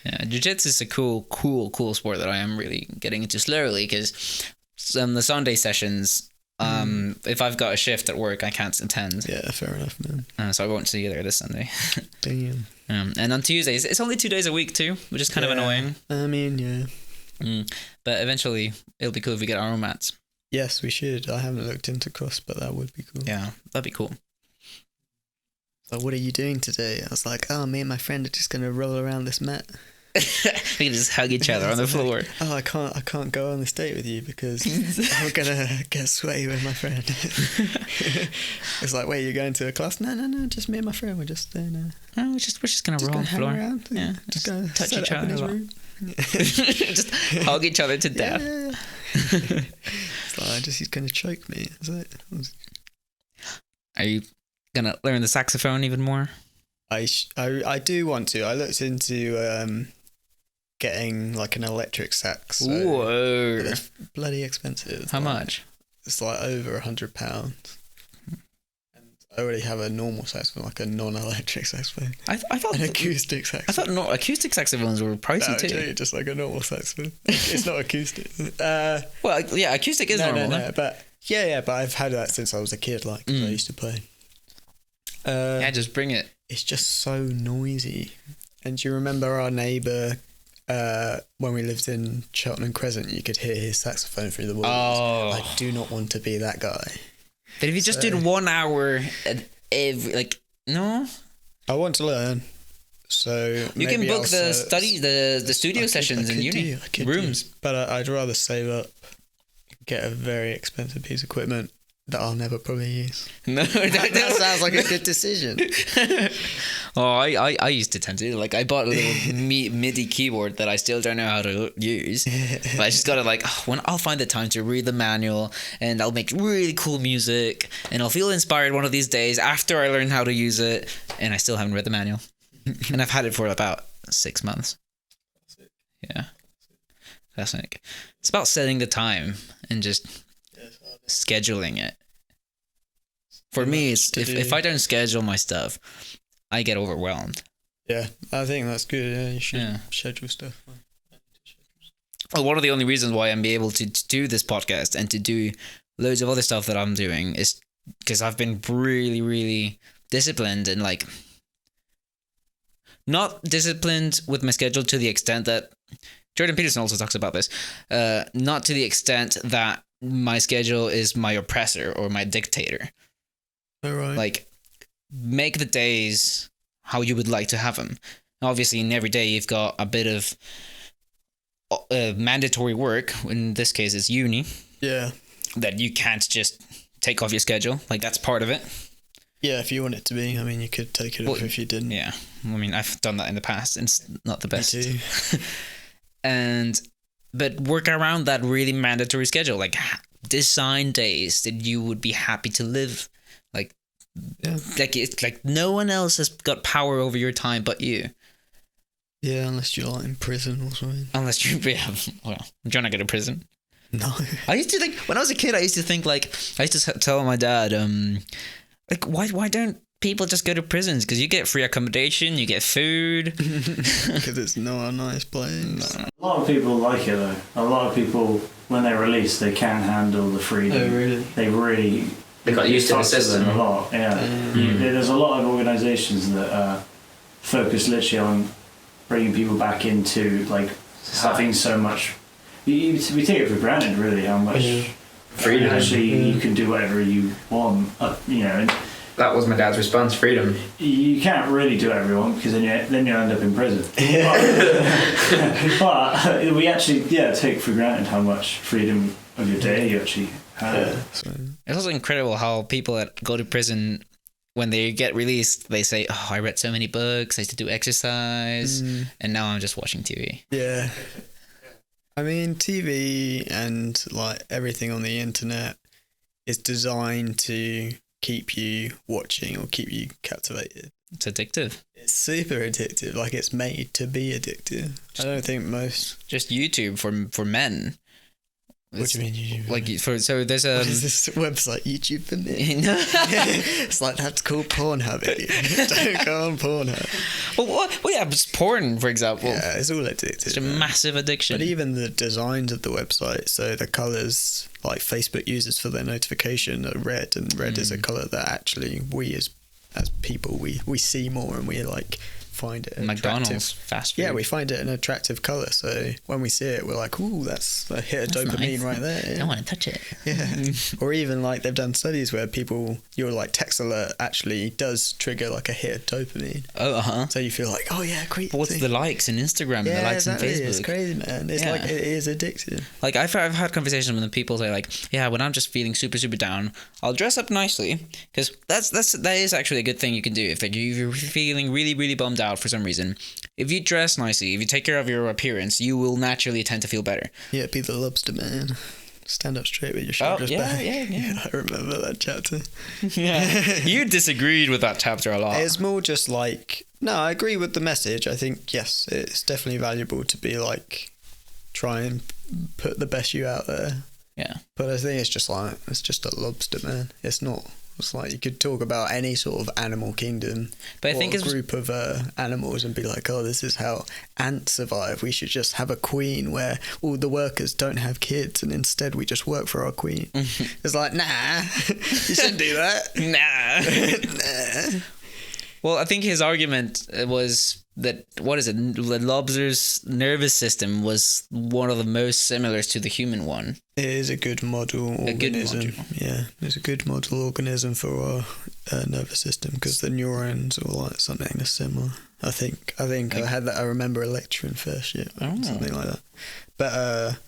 yeah, jiu-jitsu is a cool sport that I am really getting into slowly because the Sunday sessions, if I've got a shift at work, I can't attend. Yeah, fair enough, man. So I won't see you there this Sunday. Damn. And on Tuesdays, it's only 2 days a week too, which is kind of annoying. I mean, yeah. But eventually, it'll be cool if we get our own mats. Yes, we should. I haven't looked into cost, but that would be cool. Yeah, that'd be cool. So what are you doing today? I was like, me and my friend are just going to roll around this mat. We can just hug each other on the floor. I can't go on this date with you because I'm gonna get sweaty with my friend. It's like, wait, you're going to a class? No, just me and my friend. We're just we're just gonna roll on the floor. Around. Yeah, just gonna touch each other. Just hug each other to death. Yeah. It's like he's gonna choke me. Is it? Are you gonna learn the saxophone even more? I do want to. I looked into getting like an electric sax. So whoa! It's bloody expensive. How much? It's like over £100. And I already have a normal saxophone, like a non-electric saxophone. I thought an acoustic saxophone. I thought acoustic saxophones were pricey too. Just like a normal saxophone. It's not acoustic. Well, yeah, acoustic is normal. No, but but I've had that since I was a kid. Like I used to play. Yeah, just bring it. It's just so noisy. And do you remember our neighbour when we lived in Cheltenham Crescent? You could hear his saxophone through the walls. Oh. I do not want to be that guy. But if you just did 1 hour no? I want to learn. So you can book the studio sessions in uni rooms. But I'd rather save up, get a very expensive piece of equipment that I'll never probably use. No, that sounds like a good decision. I used to tend to like I bought a little MIDI keyboard that I still don't know how to use, but I just gotta when I'll find the time to read the manual and I'll make really cool music and I'll feel inspired one of these days after I learn how to use it, and I still haven't read the manual and I've had it for about 6 months. Yeah, fascinating. It's about setting the time and just scheduling it. For me, it's if I don't schedule my stuff, I get overwhelmed. Yeah, I think that's good. Yeah, you should schedule stuff. Well, one of the only reasons why I'm able to do this podcast and to do loads of other stuff that I'm doing is because I've been really, really disciplined and not disciplined with my schedule to the extent that Jordan Peterson also talks about this. Not to the extent that my schedule is my oppressor or my dictator. All right. Make the days how you would like to have them. Obviously, in every day you've got a bit of mandatory work. In this case, it's uni. Yeah. That you can't just take off your schedule. That's part of it. Yeah, if you want it to be. I mean, you could take it off if you didn't. Yeah. I mean, I've done that in the past, and it's not the best. Me too. But work around that really mandatory schedule. Design days that you would be happy to live. It's no one else has got power over your time but you. Yeah, unless you're in prison or something. Unless you're not going to prison. No. I used to think, when I was a kid, I used to think like, I used to tell my dad, like, why don't people just go to prisons? Because you get free accommodation, you get food. Because it's not a nice place. A lot of people like it though. A lot of people, when they're released, they can't handle the freedom. Oh, really? They got used to the touches them system. a lot. Yeah. There's a lot of organisations that focus literally on bringing people back into like having so much. We take it for granted, really, how much freedom. Actually, you can do whatever you want. You know. And that was my dad's response: freedom. You can't really do whatever you want because then you end up in prison. But we actually take for granted how much freedom of your day you actually have. It's also incredible how people that go to prison, when they get released, they say, "Oh, I read so many books. I used to do exercise, and now I'm just watching TV." Yeah. I mean, TV and like everything on the internet is designed to keep you watching or keep you captivated. It's addictive. It's super addictive. Like, it's made to be addictive. I don't think most. Just YouTube for men. What do you mean YouTube? Like so there's a. What is this website? YouTube for men? It's like, that's called Pornhub. Don't go on Pornhub. Well, yeah, but porn, for example. Yeah, it's all addictive. It's a massive addiction. But even the designs of the website, so the colours, like Facebook uses for their notification, are red, and red is a colour that actually we as people we see more, and we like find it McDonald's fast food. Yeah, we find it an attractive colour, so when we see it we're like, ooh, that's a hit of dopamine nice. Right there. I don't want to touch it. Yeah. Or even like they've done studies where your like text alert actually does trigger like a hit of dopamine. So you feel like, oh yeah, great. But what's the likes in Instagram and the likes in Facebook? It's crazy, man. It's like, it is addictive. Like I've had conversations with people say like, yeah, when I'm just feeling super down, I'll dress up nicely, because that is actually a good thing you can do if you're feeling really bummed out for some reason. If you dress nicely, if you take care of your appearance, you will naturally tend to feel better. Yeah, be the lobster man. Stand up straight with your shoulders back. Yeah. I remember that chapter. Yeah. You disagreed with that chapter a lot. It's more just like, no, I agree with the message. I think, yes, it's definitely valuable to be like, try and put the best you out there. Yeah. But I think it's just a lobster, man. It's like you could talk about any sort of animal kingdom, but I think a group of animals, and be like, oh, this is how ants survive. We should just have a queen where all the workers don't have kids, and instead we just work for our queen. It's like, nah, you shouldn't do that. Nah. Well, I think his argument was that, the lobster's nervous system was one of the most similar to the human one. It is a good model organism. Yeah, it's a good model organism for our nervous system, because the neurons are like something similar. I think I had that. I remember a lecture in first year, something like that. But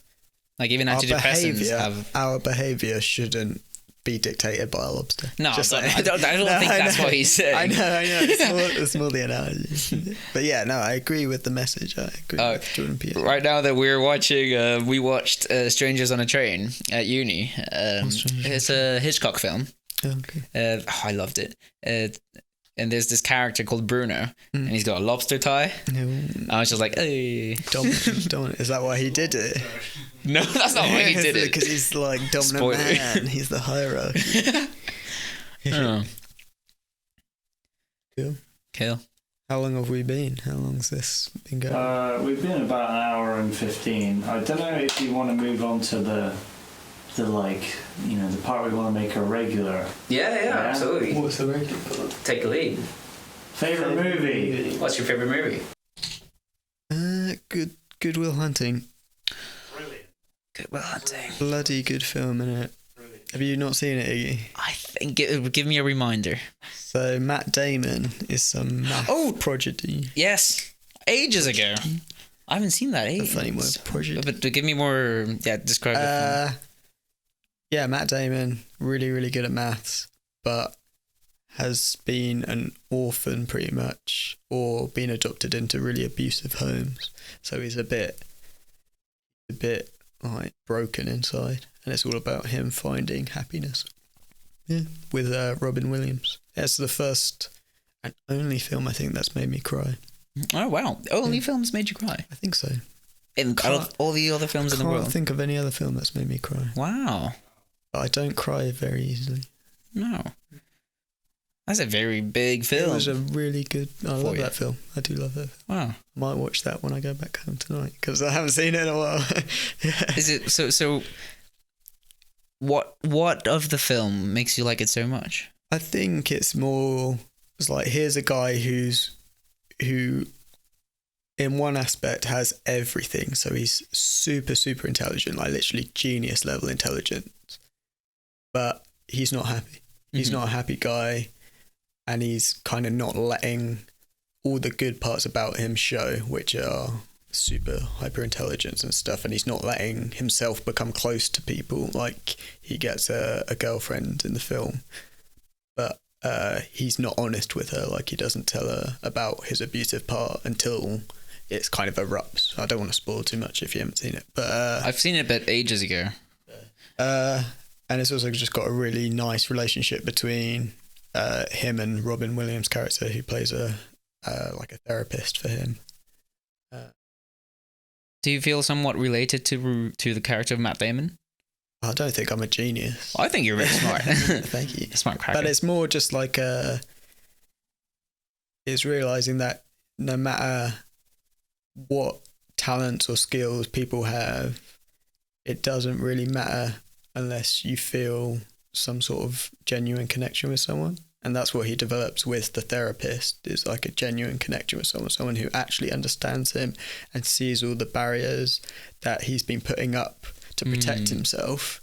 like even antidepressants our behaviour shouldn't be dictated by a lobster. No, I don't think that's what he said. I know. It's more the analogy. But yeah, no, I agree with the message. I agree with Jordan Peterson. Right now that we're watching, we watched Strangers on a Train at uni. It's a Hitchcock film. Okay. I loved it. And there's this character called Bruno, and he's got a lobster tie. I was just like, hey. Dominant. Is that why he did it? No, that's not why he did it. Because he's like dominant Spoiler. Man. He's the hierarchy. Cool. How long have we been? How long's this been going? We've been about an hour and 15. I don't know if you want to move on to the part we want to make a regular. Yeah, absolutely. What's the regular part? Take the lead. Favorite movie? What's your favorite movie? Good Will Hunting. Brilliant. Good Will Hunting. Bloody good film, innit? Have you not seen it, Iggy? I think it would give me a reminder. So Matt Damon is some prodigy. Yes, ages ago. I haven't seen that. A funny word, prodigy. But give me more. Yeah, describe it. Yeah, Matt Damon, really good at maths, but has been an orphan pretty much, or been adopted into really abusive homes. So he's a bit like broken inside, and it's all about him finding happiness. Yeah, with Robin Williams. It's the first and only film I think that's made me cry. Oh wow! Only films made you cry. I think so. out of all the other films in the world. Can't think of any other film that's made me cry. Wow. I don't cry very easily. No. That's a very big film. It was a really good... I love that film. I do love that film. Wow. I might watch that when I go back home tonight, because I haven't seen it in a while. Yeah. Is it... So what of the film makes you like it so much? I think it's more... It's like, here's a guy who in one aspect has everything. So he's super, super intelligent, like literally genius level intelligence. But he's not happy. He's not a happy guy. And he's kind of not letting all the good parts about him show, which are super hyper intelligence and stuff. And he's not letting himself become close to people. Like, he gets a girlfriend in the film, but he's not honest with her. Like, he doesn't tell her about his abusive part until it's kind of erupts. I don't want to spoil too much if you haven't seen it, but I've seen it but ages ago. And it's also just got a really nice relationship between him and Robin Williams' character, who plays like a therapist for him. Do you feel somewhat related to the character of Matt Damon? I don't think I'm a genius. I think you're really smart. Thank you. Smart cracker. But it's more just like it's realising that no matter what talents or skills people have, it doesn't really matter unless you feel some sort of genuine connection with someone. And that's what he develops with the therapist, is like a genuine connection with someone who actually understands him and sees all the barriers that he's been putting up to protect himself.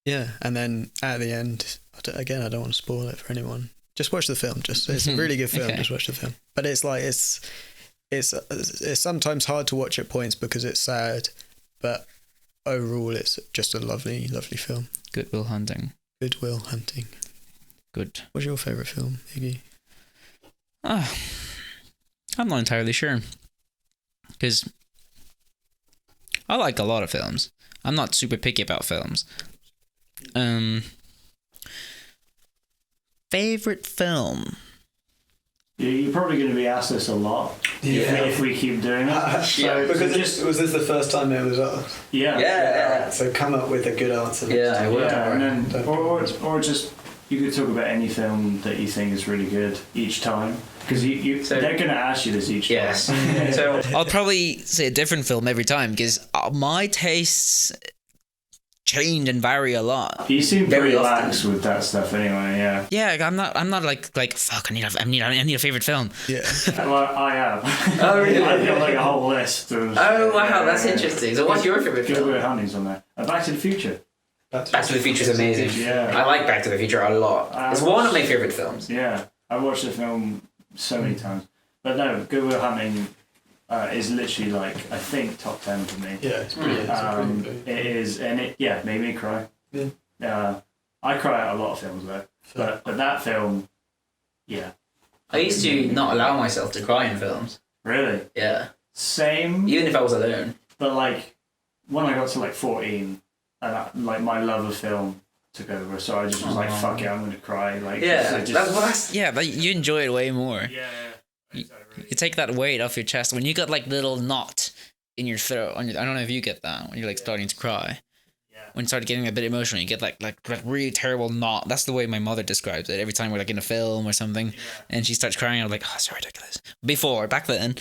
Yeah, and then at the end, I don't want to spoil it for anyone. Just watch the film. It's a really good film. Okay. Just watch the film. But it's like it's sometimes hard to watch at points because it's sad, but overall it's just a lovely, lovely film. Good Will Hunting. Good. What's your favourite film, Iggy? I'm not entirely sure, because I like a lot of films. I'm not super picky about films. Favorite film? You're probably going to be asked this a lot if we keep doing it. Was this the first time it was asked? Yeah. So come up with a good answer. Yeah, I will. Yeah, and then, or just, you could talk about any film that you think is really good each time. Because they're going to ask you this each time. Yes. So I'll probably say a different film every time, because my tastes change and vary a lot. You seem very relaxed with that stuff anyway, yeah. Yeah, I'm not like fuck, I need a favorite film. Yeah. Well, I am. Oh, really? I've got like a whole list of... Oh, wow, that's interesting. So what's your favourite film? Good Hunting's on there. Back to the Future. Back to the Future is amazing. Yeah. I like Back to the Future a lot. It's one of my favourite films. Yeah. I watched the film so many times. But no, Good Will Hunting is literally like, I think, top 10 for me. Yeah, it's brilliant. It is, and it made me cry. Yeah. I cry at a lot of films though. But that film, yeah. I used to not allow myself to cry in films. Really? Yeah. Same. Even if I was alone. But like, when I got to like 14, and like my love of film took over, so I just was like, fuck it, I'm gonna cry. Like, but you enjoy it way more. Yeah. You take that weight off your chest when you got like little knot in your throat. I don't know if you get that when you're like starting to cry. Yeah. When you start getting a bit emotional, you get like really terrible knot. That's the way my mother describes it. Every time we're like in a film or something, and she starts crying, I'm like, oh, it's ridiculous. Back then,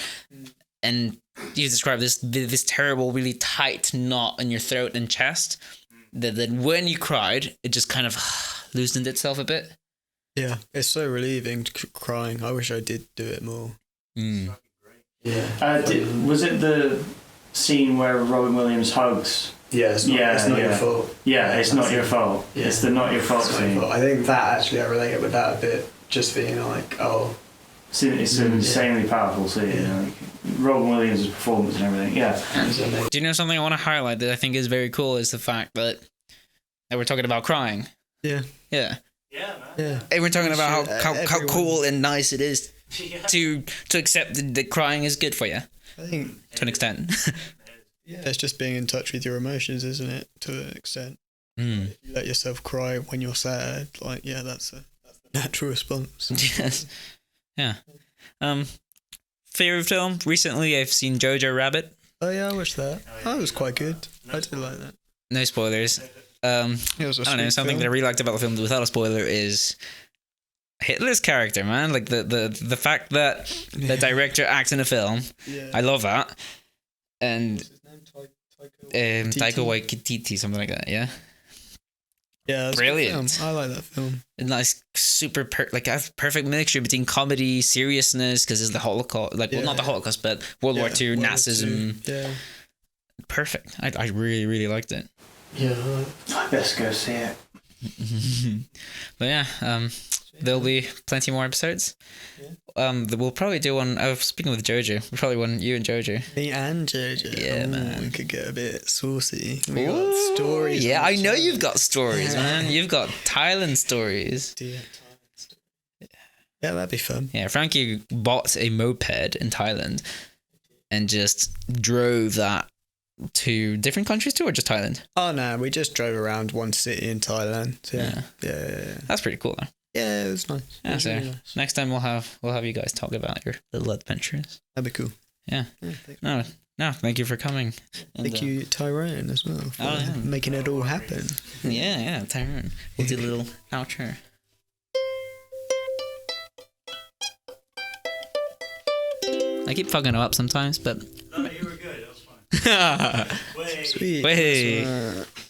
and you describe this terrible, really tight knot in your throat and chest. That when you cried, it just kind of loosened itself a bit. Yeah, it's so relieving crying. I wish I did do it more. Yeah. Was it the scene where Robin Williams hugs? Yeah, it's not your fault. Yeah, it's not your fault. Yeah. It's the not your fault scene. I think that actually I related with that a bit. Just being like, oh, it's an insanely powerful scene. Yeah. Like, Robin Williams' performance and everything. Yeah. Do you know something I want to highlight that I think is very cool is the fact that we're talking about crying. Yeah. Yeah. Yeah, man. Yeah. And we're talking about how cool and nice it is to accept that crying is good for you. I think to an extent. Yeah, it's just being in touch with your emotions, isn't it? To an extent. If you let yourself cry when you're sad, like that's the natural response. Yes. Yeah. Favorite film? Recently I've seen Jojo Rabbit. Oh yeah, I watched that. Oh, it was quite good. I did like that. No spoilers. It was a I don't know. sweet Something film. that I really liked about the film without a spoiler is Hitler's character, man. Like the fact that the director acts in a film. Yeah. I love that. And What's his name? Taika Waititi, something like that. Yeah. Yeah, it's a good Brilliant. film. I like that film. A nice, super, a perfect mixture between comedy, seriousness, because it's the Holocaust. Like, well, not the Holocaust, but World War II, World War Nazism. II. Yeah. Perfect. I really, really liked it. Yeah, I best go see it. But yeah, there'll be plenty more episodes. We'll probably do one. I was speaking with Jojo. We'll probably one you and Jojo. Me and Jojo. Yeah, man. We could get a bit saucy. We got stories. Yeah, on I each know other. you've got stories, Yeah. man. You've got Thailand stories. Yeah, that'd be fun. Yeah, Frankie bought a moped in Thailand and just drove that to different countries too, or just Thailand? Oh no, we just drove around one city in Thailand. So, yeah. That's pretty cool, though. Yeah, it was nice. Yeah, It was so really nice. next time we'll have you guys talk about your little adventures. That'd be cool. Yeah. No, thank you for coming. Thank you, Tyrone, as well, for Oh, yeah. making it all happen. Yeah, Tyrone. We'll do a little outro. I keep fucking it up sometimes, but No, you were good. That was fine. Sweet. Wait. That's right.